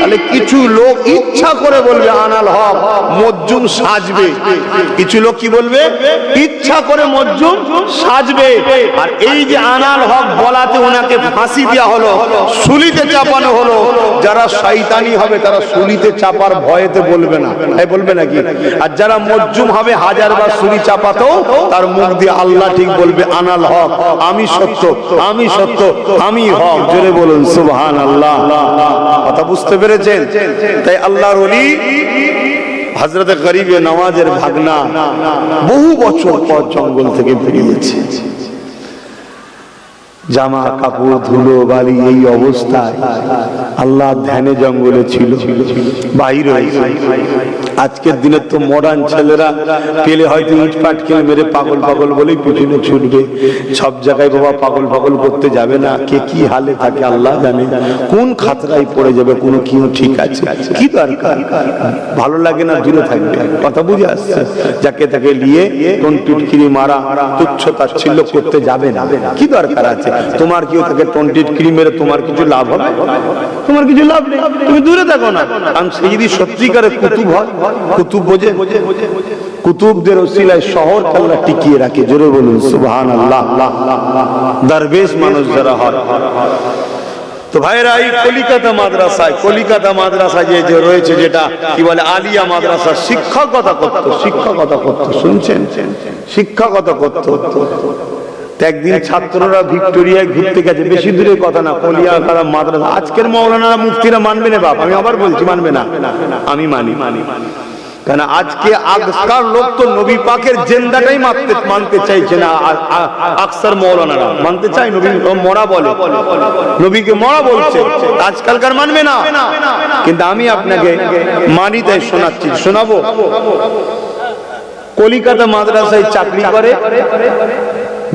তাহলে কিছু লোক ইচ্ছা করে বলবে আনাল হক মজজুম সাজবে। কিছু লোক কি বলবে? ইচ্ছা করে মজজুম সাজবে। আর এই যে আনাল হক বলাতে ওনাকে ফাঁসি দেওয়া হলো, সুলিতে চাপানো হলো। যারা শয়তানি হবে তারা সুলিতে চাপার ভয়েতে বলবে না, বলবে নাকি? আর যারা মজজুম হবে, হাজারবার সুলি চাপাতো, তার মুখ দিয়ে আল্লাহ ঠিক বলবে, আনাল হক, আমি সত্য, আমি সত্য, আমি হক। জোরে বলুন সুবহানাল্লাহ। কথা বুঝতে পেরেছেন? তাই আল্লাহর ওলি হযরত গরিবে নওয়াজের ভাগনা বহু বছর পর জঙ্গল থেকে বেরিয়েছে। জামা কাপড় ধুলো বালি এই অবস্থায় আল্লাহ ধ্যানে জঙ্গলে ছিল, বাইরে। আজকের দিনে তো মডার্ন ছেলেরা পেলে হয়তো ইট পাট কিনে মেরে পাগল পাগল বলেই পিছনে ছুটবে। সব জায়গায় বাবা পাগল পাগল করতে যাবে না। কে কি হালে থাকে আল্লাহ জানে, কোন খাতরায় পড়ে যাবে কোনো কি ঠিক আছে, কি দরকার? ভালো লাগে না, দূরে থাকবে। কথা বুঝে আসছে? যাকে তাকে নিয়ে টনটিটকিরি মারা, তুচ্ছ তাচ্ছিল্য করতে যাবে না। কি দরকার আছে? তোমার কেউ তাকে টনটিটকিরি মেরে তোমার কিছু লাভ হবে? তোমার কিছু লাভ নেই, তুমি দূরে থাকো না। কারণ সে যদি সত্যিকারের কুতুব হয়, কুতুব বোঝে, কুতুবদের ওসিলায় শহর আল্লাহ টিকিয়ে রাখে। জোরে বলুন সুবহানাল্লাহ। দরবেশ মানুষ যারা হয়। তো ভাইরা, এই কলিকাতা মাদ্রাসায়, কলিকাতা মাদ্রাসায় যে রয়েছে, যেটা কি বলে আলিয়া মাদ্রাসা, শিক্ষকতা করতো, শিক্ষকতা করতো। শুনছেন? শিক্ষকতা করতো। একদিন ছাত্ররা ভিক্টোরিয়ায় ঘুরতে গেছে, বেশি দূরের কথা না, কলিকাতা মাদ্রাসা। আজকের মাওলানা মুফতিরা মানবে না বাপ, আমি আবার বলছি মানবে না, আমি মানি। কেন? আজকে আজকাল লোক তো নবী পাকের জিন্দাটাই মানতে চাইছে না। আকসার মাওলানারা মানতে চায়, নবী মরা বলে, নবীকে মরা বলছে, আজকালকার মানবে না। কিন্তু আমি আপনাকে মানি, তাই শোনাচ্ছি, শোনাবো। কলিকাতা মাদ্রাসায় চাকরি করে,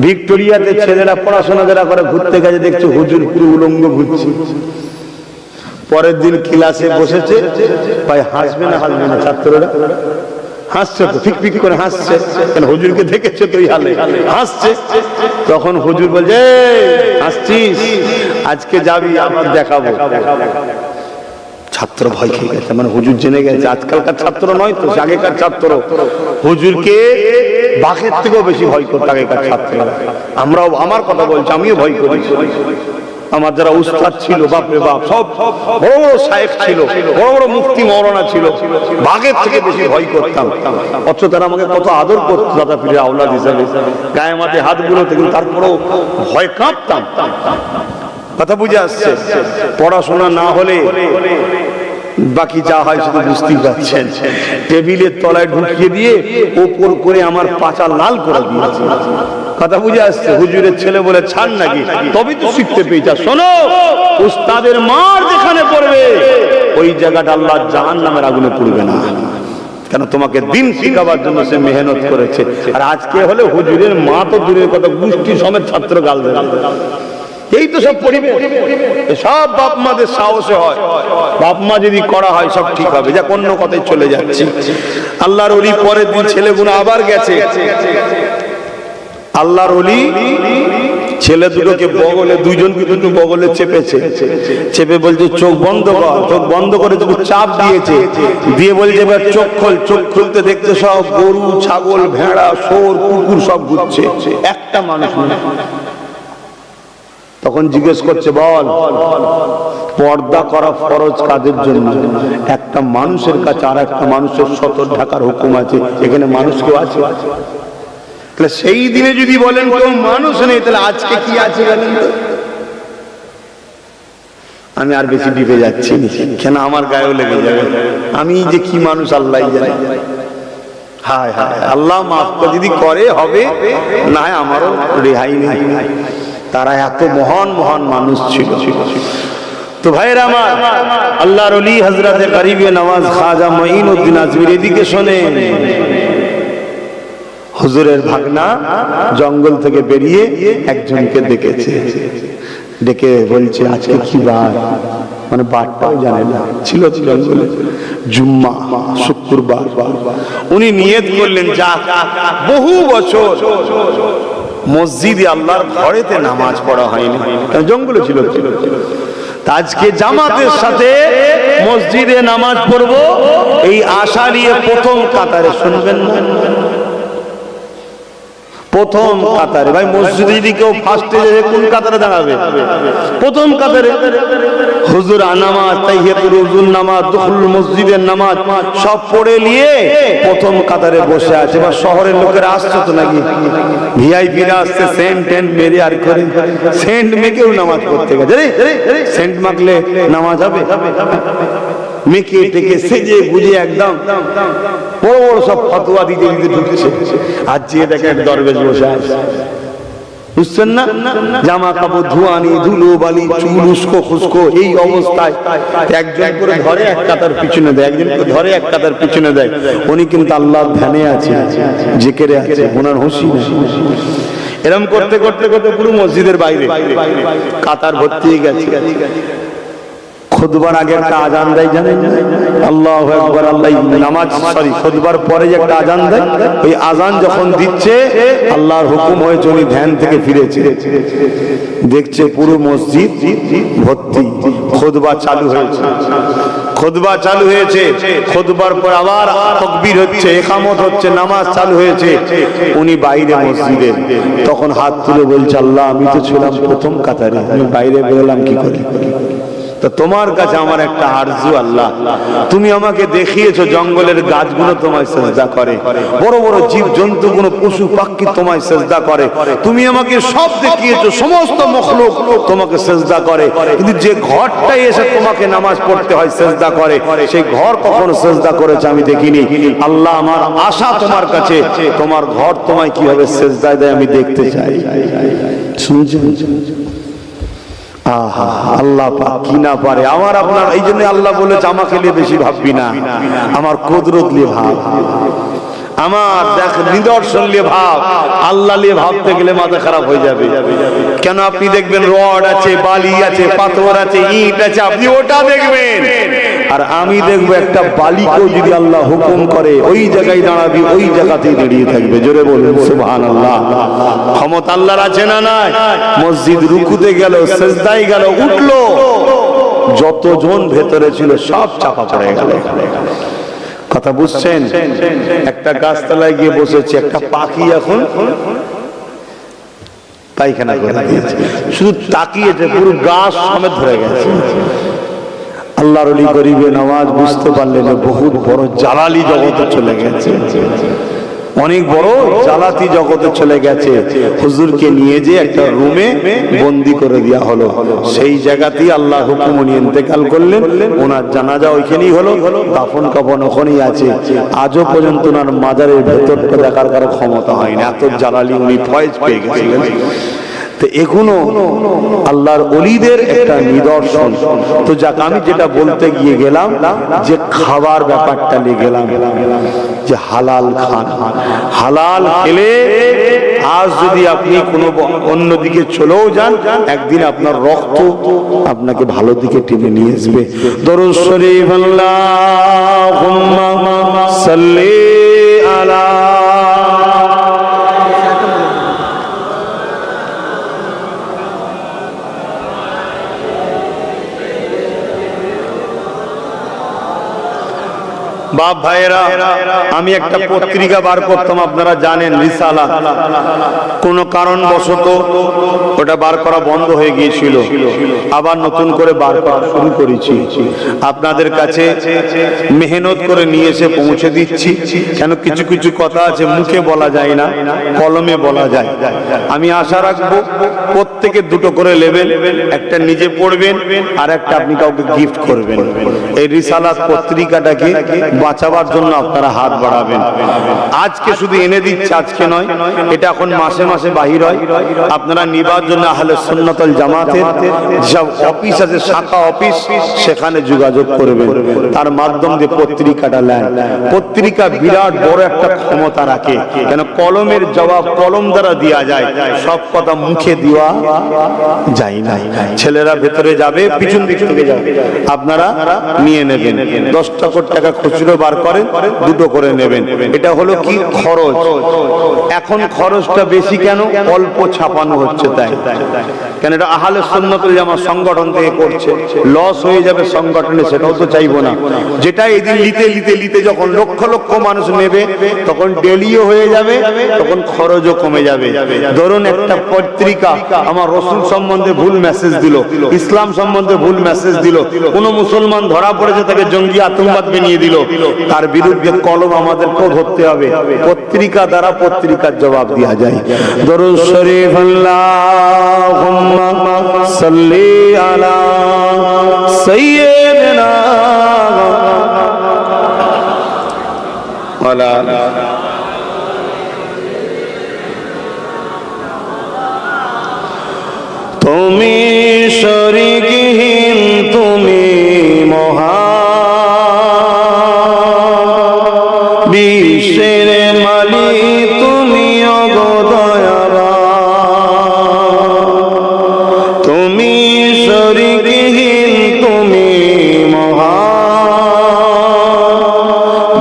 ভিক্টোরিয়াতে ছেলেরা পড়াশোনা যারা করে ঘুরতে গেছে, দেখছে হুজুর পুরো উলঙ্গ ঘুরছে। পরের দিন ক্লাসে বসেছে, ভাই হাসবে না, হাসবে না, ছাত্ররা হাসছে তো, ফিক ফিক করে হাসছে, কেন হুজুরকে দেখেছে তো এই হালে, হাসছে। তখন হুজুর বলছে, হাসছিস, আজকে যাবি, আবার দেখাবো। ছাত্র ভয় খেয়ে গেছে, মানে হুজুর জেনে গেছে। আজকালকার ছাত্র নয় তো, আগেকার ছাত্র হুজুরকে বাঘের থেকেও বেশি ভয় করতো আগেকার ছাত্ররা। আমরাও, আমার কথা বলছি, আমিও ভয় করি। আমার যারা উস্তাদ ছিল, বাপরে বাপ, সব বড় বড় শায়েখ ছিল, বড় বড় মুফতি মাওলানা ছিল, বাঘের থেকে বেশি ভয় করতাম। অথচ তারা আমাকে কত আদর করতো দাদা পীরের আওলাদ হিসাবে, গায়ে মাঠে হাত বুলোতে, কিন্তু তারপরেও ভয় কাঁপতাম। কথা বুঝে আসছে? পড়াশোনা না হলে বাকি যা হয় শুধু বুঝতেই পারছেন। টেবিলের তলায় ঢুকিয়ে দিয়ে ওপর করে আমার পাচা লাল করে দিয়েছে। কথা বুঝে আসছে? হুজুরের ছেলে বলে ছাড় নাকি, তবেই তো শিখতে পেয়েছ। শোনো, উস্তাদের মার যেখানে পড়বে ওই জায়গাটা আল্লাহ জাহান্নামের আগুনে পড়বে না। কেন তোমাকে দিন শিখাবার জন্য সে মেহনত করেছে। আর আজকে হলে হুজুরের মা তো দূরের কথা, গোষ্ঠী সমেত ছাত্র গাল দেবে। এই তো সব পরিবেশ, সব বাপ মাদের সাহসে হয়। বাপ মা যদি করা হয় সব ঠিক হবে। যা অন্য কথায় চলে যাচ্ছে। আল্লাহর ওলি পরের দিন ছেলেগুলো আবার গেছে। আল্লাহর ওলি ছেলে দুটোকে বগলে, দুইজনকে দুটো বগলে চেপেছে, চেপে বলছে চোখ বন্ধ কর। চোখ বন্ধ করে দুটো চাপ দিয়েছে, দিয়ে বলছে এবার চোখ খোল। চোখ খুলতে দেখতে সব গরু, ছাগল, ভেড়া, শুয়োর, কুকুর সব ঘুরছে, একটা মানুষ নেই। তখন জিজ্ঞেস করছে, বল পর্দা করা ফরজ কাদের জন্য? একটা মানুষের কাছে আর একটা মানুষের সতর ঢাকার হুকুম আছে, এখানে মানুষ কেউ আছে? তাহলে সেই দিনে যদি বলেন কেউ মানুষ নেই, তাহলে আজকে কি আছে বলেন তো? আমি আর বেশি ডিপে যাচ্ছি, কেন আমার গায়েও লেগে যাবে। আমি যে কি মানুষ আল্লাহ জানে। হায় হায়, আল্লাহ মাফ করে, যদি করে হবে, না হয় আমারও রেহাই নেই। তারা এত মহান মহান মানুষ ছিল। তো ভাইরা আমার, আল্লাহর ওলি হযরতে গরিবে নওয়াজ খাজা মঈনুদ্দিন আজমির, এদিকে শোনেন। হুজুরের ভাগনা জঙ্গল থেকে বেরিয়ে একজনকে দেখেছে, ডেকে বলছে আজকে কি বার? মানে বারটাও জানে না, ছিল জঙ্গলে, জুম্মা, শুক্রবার। উনি নিয়ত করলেন, যা বহু বছর মসজিদে আল্লাহর ঘরেতে নামাজ পড়া হয়নি, জঙ্গলে ছিল। আজকে জামাতের সাথে মসজিদে নামাজ পড়বো, এই আশা নিয়ে প্রথম কাতারে। শুনবেন না, প্রথম কাতারে। ভাই মসজিদে যদি কেউ ফার্স্টে যায়, কোন কাতারে দাঁড়াবে? প্রথম কাতারে। হুজুর নামাজ, তাহিয়াতুল ওযুর নামাজ, দুখুল মসজিদের নামাজ সব পড়ে নিয়ে প্রথম কাতারে বসে আছে। বা শহরের লোকেরা আসছে তো নাকি, ভিআইপিরা আসছে, সেন্ট টেন্ট মেরে আর করে, সেন্ট মেকেও নামাজ পড়তে গেছে। সেন্ট মাখলে নামাজ হবে? মেকে টেকে সেজে গুজে একদম বড় বড় সব ফতোয়া দিতে দিতে ঢুকছে। আর যে দেখে এক দরবেশ বসে আছে, বুঝছেন না? জামা কাপড় ধোয়ানি, ধুলো বালি, চুল উস্কো খুস্কো, এই অবস্থায় একজন করে ধরে এক কাতার পিছনে দেয়, একজন করে ধরে এক কাতার পিছনে দেয়। উনি কিন্তু আল্লাহর ধ্যানে আছে, জিকিরে আছে, ওনার হুঁশি নেই। এরকম করতে করতে করতে পুরো মসজিদের বাইরে কাতার ভর্তি হয়ে গেছে। খুতবার আগে একটা আজান দেয়, জানেন? আল্লাহু আকবার, আল্লাহ নামাজ, সরি খুতবার পরে যে একটা আজান দেয়, ওই আজান যখন দিচ্ছে, আল্লাহর হুকুম হয়েছে, উনি ধ্যান থেকে ফিরেছে, দেখছে পুরো মসজিদ ভর্তি। খুতবা চালু হয়েছে, খুতবা চালু হয়েছে, খুতবার পর আবার তাকবীর হচ্ছে, ইকামত হচ্ছে, নামাজ চালু হয়েছে। উনি বাইরে মসজিদে, তখন হাত তুলে বলছে, আল্লাহ আমি তো ছিলাম প্রথম কাতারে, আমি বাইরে বেরোলাম কি করে? তো তোমার কাছে আমার একটা আরজু, আল্লাহ তুমি আমাকে দেখিয়েছো জঙ্গলের গাছগুলো তোমায় সিজদা করে, বড় বড় জীব জন্তু গুলো, পশু পাখি তোমায় সিজদা করে। তুমি আমাকে সব দেখিয়েছো, সমস্ত মখলুক তোমাকে সিজদা করে, কিন্তু যে ঘরটাই এসে তোমাকে নামাজ পড়তে হয় সিজদা করে, সেই ঘর কখনো সিজদা করেছে আমি দেখিনি। আল্লাহ আমার আশা তোমার কাছে, তোমার ঘর তোমায় কিভাবে সিজদা দেয় আমি দেখতে চাই। শুনছেন? আহা, আল্লাহ পাক কি না পারে আমার আপনার। এই জন্য আল্লাহ বলেছে, আমাকে নিয়ে বেশি ভাববি না, আমার কুদরত নিয়ে ভাব, আমার দেখ নিদর্শন নিয়ে ভাব। আল্লাহ নিয়ে ভাবতে গেলে মাথা খারাপ হয়ে যাবে। কেন? আপনি দেখবেন রড আছে, বালি আছে, পাথর আছে, ইট আছে, আপনি ওটা দেখবেন। আর আমি দেখবো একটা বালিকেও যদি আল্লাহ হুকুম করে ওই জায়গায় দাঁড়াবি, ওই জায়গাতেই দাঁড়িয়ে থাকবে। জোরে বলুন সুবহানাল্লাহ। ক্ষমতা আল্লাহর আছে না নাই? মসজিদ রুকুতে গেল, সিজদায় গেল, উঠলো, যতজন ভেতরে ছিল সব চাপা পড়ে গেল। কথা বুঝছেন? একটা গাছতলায় গিয়ে বসেছে, একটা পাখি এখন পায়খানা করে দিয়েছে, শুধু তাকিয়েছে, পুরো গাছ সমেত ধরে গেছে। আল্লাহর ওলি গরিবে নওয়াজ বুঝতে পারলেন বহুত বড় জালালি জগতে চলে গেছে, অনেক বড় জালাতি জগতে চলে গেছে। হুজুরকে নিয়ে যে একটা রুমে বন্দি করে দেওয়া হলো, সেই জায়গাতেই আল্লাহ হুকুম নিয়ে ইন্তেকাল করলেন। ওনার জানাজা ওইখানেই হলো, দাফন কাফন ওখানেই আছে। আজও পর্যন্ত ওনার মাজারের ভেতরটা দেখার কারো ক্ষমতা হয়নি, এত জালালি উনি ফয়েজ পেয়ে গেছিলেন। তো এগুলো আল্লাহর ওলিদের একটা নিদর্শন। তো যাক, আমি যেটা বলতে গিয়ে গেলাম যে খাবার ব্যাপারটা নিয়ে গেলাম, যে হালাল খান। হালাল খেলে আজ যদি আপনি কোনো অন্যদিকে চলেও যান, একদিন আপনার রক্ত আপনাকে ভালো দিকে টেনে নিয়ে আসবে। দরুদ শরীফ আল্লাহুম্মা সাল্লি আলা বাপ ভাইয়েরা, আমি একটা পত্রিকা বার করতাম, আপনারা জানেন, রিসালা। কোন কারণবশত ওটা বার করা বন্ধ হয়ে গিয়েছিল, আবার নতুন করে বার করা শুরু করেছি। আপনাদের কাছে মেহনত করে নিয়ে এসে পৌঁছে দিচ্ছি। কেন কিছু কিছু কথা আছে মুখে বলা যায় না, কলমে বলা যায়। আমি আশা রাখবো প্রত্যেকে দুটো করে নেবেন, একটা নিজে পড়বেন আর একটা আপনি কাউকে গিফট করবেন। এই রিসালাত পত্রিকাটাকে বাঁচাবার জন্য আপনারা হাত বাড়াবেন। আজকে শুধু এনে দিচ্ছে, আজকে নয়, এটা এখন মাসে মাসে বাহির হয়। আপনারা নিবার জন্য আহলে সুন্নাত ওয়াল জামাতের সব অফিস আছে, শাখা অফিস, সেখানে যোগাযোগ করবেন, তার মাধ্যম দিয়ে পত্রিকাটা নেন। পত্রিকা বিরাট বড় একটা ক্ষমতা রাখে, কেন কলমের জবাব কলম দ্বারা দেওয়া যায়, সব কথা মুখে দেওয়া যায় না। ছেলেরা ভেতরে যাবে, পিছন দিক থেকে যাবে, আপনারা নিয়ে নেবেন। 10 টাকা খুচরো বার করেন, দুটো করে নেবেন। এটা হলো কি খরচ। এখন খরচটা বেশি কেন? অল্প ছাপানো হচ্ছে তাই। কেন এটা আহলে সুন্নাত ওয়াল জামাত সংগঠন থেকে করছে, লস হয়ে যাবে সংগঠনে, সেটাও তো চাইবো না। যেটা এদিন লিতে যখন লক্ষ লক্ষ মানুষ নেবে, তখন ডেলিও হয়ে যাবে, তখন খরচও কমে যাবে। ধরুন একটা পত্রিকা আমার রসুল সম্বন্ধে ভুল মেসেজ দিল, ইসলাম সম্বন্ধে ভুল মেসেজ দিল, কোন মুসলমান ধরা পড়েছে, তাকে জঙ্গি আতঙ্কবাদ বানিয়ে দিল, তার বিরুদ্ধে কলম আমাদেরকেও ধরতে হবে। পত্রিকা দ্বারা পত্রিকার জবাব দেওয়া যায়। দরুদ শরীফ আল্লাহুম্মা সাল্লি আলা সাইয়্যিদিনা ওয়ালা তুমি শরীকহীন, তুমি বিশ্বের মালিক, তুমি অগদয়াবান। তুমি শরীকহীন, তুমি মহান।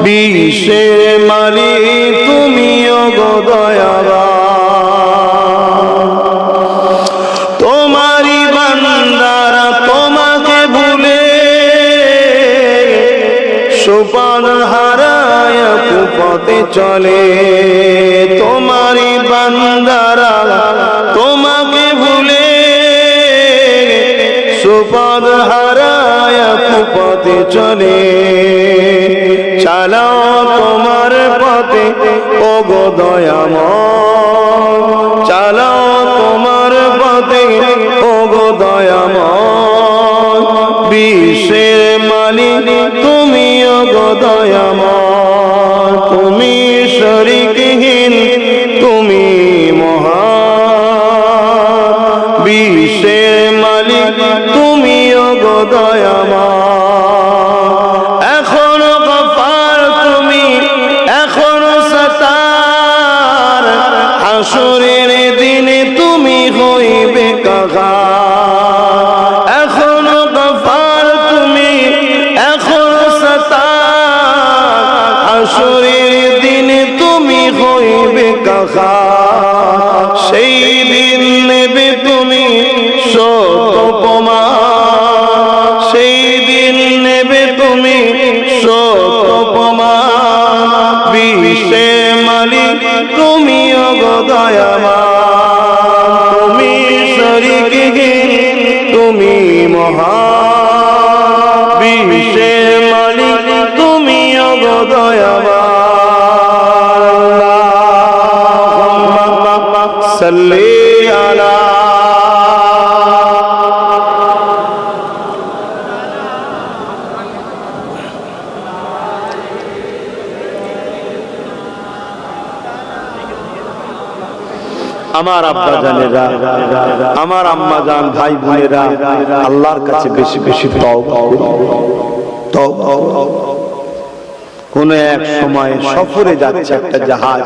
বিশ্বের মালিক, তুমি অগদয়াবান। তোমারই বান্দারা তোমাকে ভুলে সোপান হারায় কুপথে চলে। তোমারই বান্দারা তোমাকে ভুলে সোপান হারায় কুপথে চলে। চালাও তোমার পথে ওগো দয়াময়, চালাও তোমার পথে ওগো দয়াময়। বিশ্বের মালিক তুমি ওগো দয়াময়। তুমি শরীকহীন, তুমি মহান। বিশ্বের মালিক তুমি ওগো দয়াময়। এখনো গফার তুমি, এখনো সাতার, হাসরের দিনে তুমি হইবে কাহার। এখনো গফার তুমি, এখনো সাতার, হাসরের দিনে তুমি হইবে কাহার। সেই দিন নেবে তুমি শত প্রমাণ, সেই দিন নেবে তুমি শত প্রমাণ। বিশ্বের মালিক তুমি ওগো দয়াময়। তুমি শরীকহীন, তুমি মহান। বিশ্বের মালিক তুমি ওগো দয়াময়। আমার আব্বা জানেরা, আমার আম্মা জান, ভাই বোনেরা, আল্লাহর কাছে বেশি বেশি তওবা তওবা। কোন এক সময় সফরে যাচ্ছে একটা জাহাজ,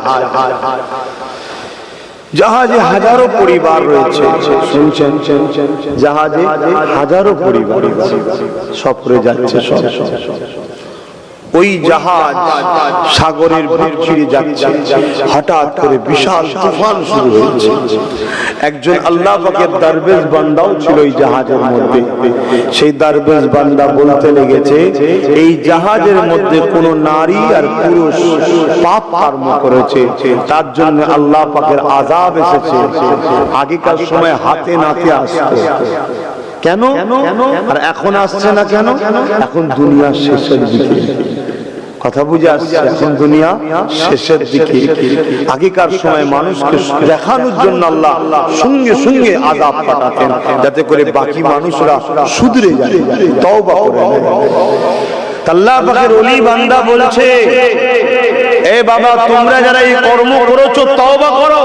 জাহাজে হাজারো পরিবার রয়েছে, শুনছেন? জাহাজে হাজারো পরিবার সফরে যাচ্ছে। ওই জাহাজ সাগরের বুক চিরে যাচ্ছে, হঠাৎ করে বিশাল তুফান শুরু হয়েছে। একজন আল্লাহ পাকের দরবেশ বান্দাও ছিল ওই জাহাজের মধ্যে। সেই দরবেশ বান্দা বলতে লেগেছে, এই জাহাজের মধ্যে কোন নারী আর পুরুষ পাপ কর্ম করেছে, তার জন্য আল্লাহ পাকের আযাব এসেছে। আগেকার সময় হাতে নাতে আসতো, কেন? আর এখন আসছে না কেন? এখন দুনিয়া শেষের দিকে। কথা বুঝে আসছে? এখন দুনিয়া শেষের দিকে। আগেকার সময় মানুষকে দেখানোর জন্য আল্লাহ সঙ্গে সঙ্গে আযাব পাঠাতেন, যাতে করে বাকি মানুষরা শুধরে যায়, তওবা করে নেয়। আল্লাহ পাকের ওলি বান্দা বলছে, এ বাবা, তোমরা যারা এই কর্ম করেছো তওবা করো,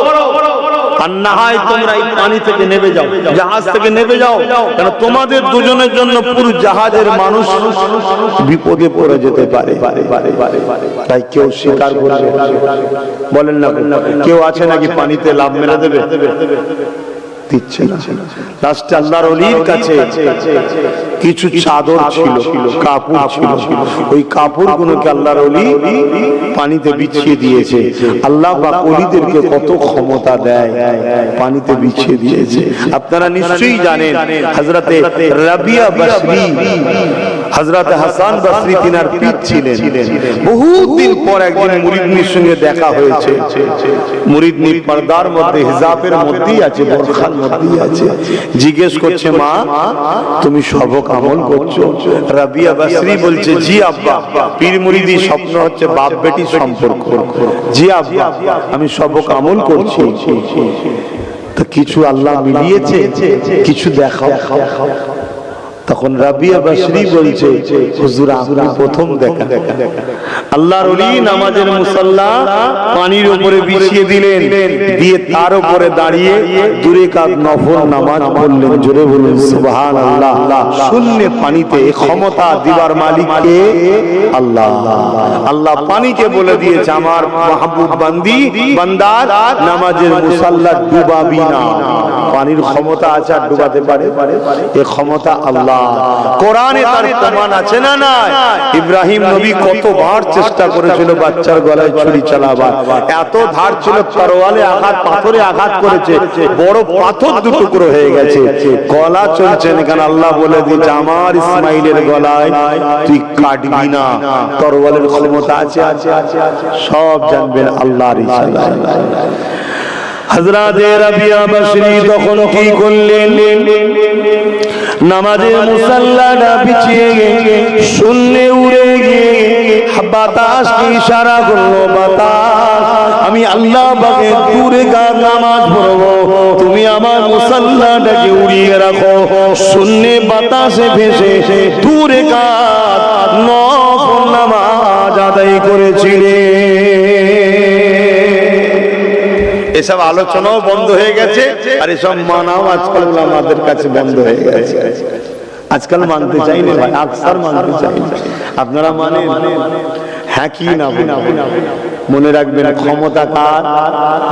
আর না হয় তোমরা এই পানি থেকে নেমে যাও, জাহাজ থেকে নেমে যাও, কারণ তোমাদের দুজনের জন্য পুরো জাহাজের মানুষ বিপদে পড়ে যেতে পারে। তাই কেউ স্বীকার করবে? বলেন না, কেউ আছে নাকি পানিতে লাভ মেরে দেবে? দিচ্ছে না। লাস্টে আল্লাহর ওলির কাছে কিছু চাদর ছিল, কাপড় ছিল, ওই কাপড়গুলোকে আল্লাহর ওলি পানিতে বিছিয়ে দিয়েছে। আল্লাহ পাক ওলিদেরকে কত ক্ষমতা দেয়, পানিতে বিছিয়ে দিয়েছে। আপনারা নিশ্চয়ই জানেন, হযরতে রাবিয়া বসরি, হযরতে হাসান বসরি তিনার পীর ছিলেন। বহুত দিন পর একদিন মুরিদনির সঙ্গে দেখা হয়েছে। মুরিদনি পর্দার মধ্যে, হিজাবের মধ্যেই আছে, বোরখার মধ্যেই আছে। জিজ্ঞেস করছে, মা তুমি সবক আমল করছো? রাবিয়া বসরি বলছে, জি আব্বা। পীর মুরিদি স্বপ্ন হচ্ছে বাপ বেটি সম্পর্ক। জি আব্বা, আমি সবক আমল করছি। তো কিছু আল্লাহ মিলিয়েছে, কিছু দেখাও। তখন রাবিয়া বসরি বলছে, হুজুর আপনি প্রথম দেখা। আল্লাহর ওলি নামাজের মুসাল্লা পানির উপরে বিছিয়ে দিলেন, দিয়ে তার উপরে দাঁড়িয়ে দুই রাকাত নফল নামাজ পড়লেন। জোরে বলুন সুবহানাল্লাহ। শূন্য পানিতে ক্ষমতা দিবার মালিক কে? আল্লাহ। আল্লাহ পানিকে বলে দিয়েছে, আমার মাহবুব বান্দি বান্দার নামাজের মুসাল্লা ডুবাবি না। পানির ক্ষমতা আছে, আর ডুবাতে পারে? এই ক্ষমতা আল্লাহ। কোরআনে তার প্রমাণ আছে না নাই? ইব্রাহিম নবী কতবার চেষ্টা করেছিল বাচ্চার গলায় ছুরি চালাবার, এত ধার ছিল, তরোয়ালে আঘাত, পাথরে আঘাত করেছে, বড় পাথর দু টুকরো হয়ে গেছে, গলা চলছে না। কারণ আল্লাহ বলে দিয়েছে, আমার ইসমাইলের গলায় তুই কাটবি না। তরোয়ালের ক্ষমতা আছে, সব জানবেন আল্লাহর ইচ্ছা। হযরত রাবিয়া বসরি তখন কি করলেন? নামাজের মুসাল্লাটা বিছিয়ে শূন্যে উড়ে গিয়ে বাতাসকে ইশারা করলো, বাতাস আমি আল্লাহ পাকে দূরে কার নামাজ পড়বো, তুমি আমার মুসাল্লাটাকে উড়িয়ে রাখো। শূন্যে বাতাসে ভেসে দূরে কার নফল নামাজ আদায় করেছিলে। এসব আলোচনাও বন্ধ হয়ে গেছে, আর এসব মানাও আজকাল আমাদের কাছে বন্ধ হয়ে গেছে। আজকাল মানতে চাই না ভাই, আকসার মানতে চাই না। আপনারা মানে হ্যাঁ কি না? মনে রাখবেন, ক্ষমতা কার?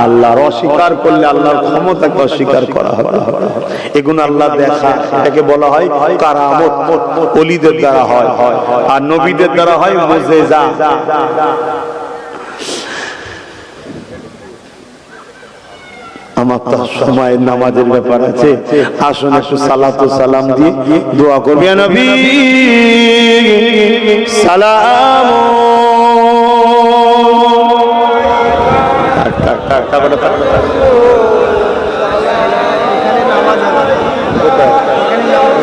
আল্লাহর। অস্বীকার করলে আল্লাহর ক্ষমতাকে অস্বীকার করা হবে। এগুলো আল্লাহ দেখা, এটাকে বলা হয় কারামত। ওলিদের দ্বারা হয়, আর নবীদের দ্বারা হয় মুজিজা। আমার তো সময় নামাজের ব্যাপার আছে, আসুন একটু সালাত ও সালাম দিয়ে দোয়া করবি। ইয়া নবী সালাম।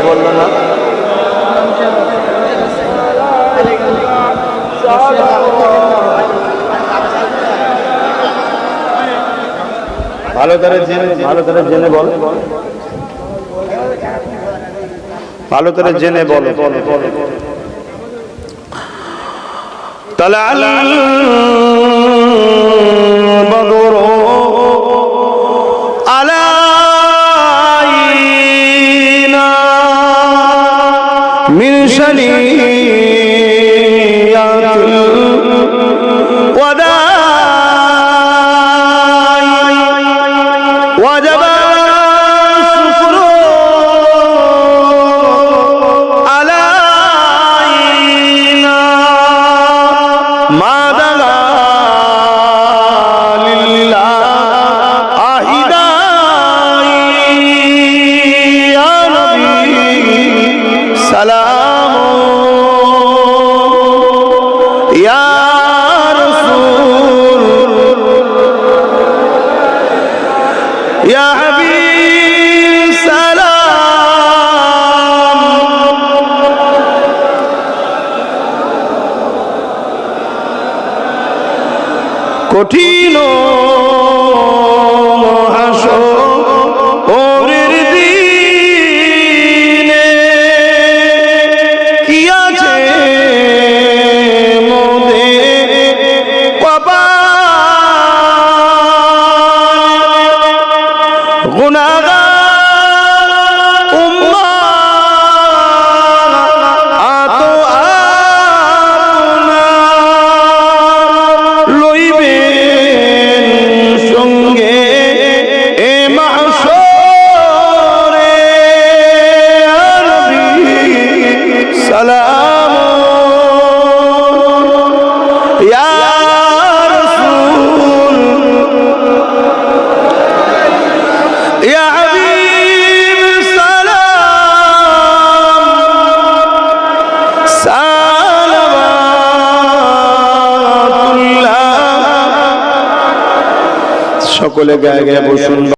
বললো না ভালো করে জেনে বল, ভালো করে জেনে বল। তালাল বদর সালাম ইয়া রাসূল ইয়া হাবিব সালাম। কঠিন মহাশরের দিনে কি আছে মোদের কপালে, গুনাহগার উম্মাত আপনার লইবেন সঙ্গে এ মাহশরে। সালাম ইয়া রাসূল ইয়া হাবিব সালাম সালাওয়াতুল্লাহ। সকলে গায়ে গায়ে বসুন।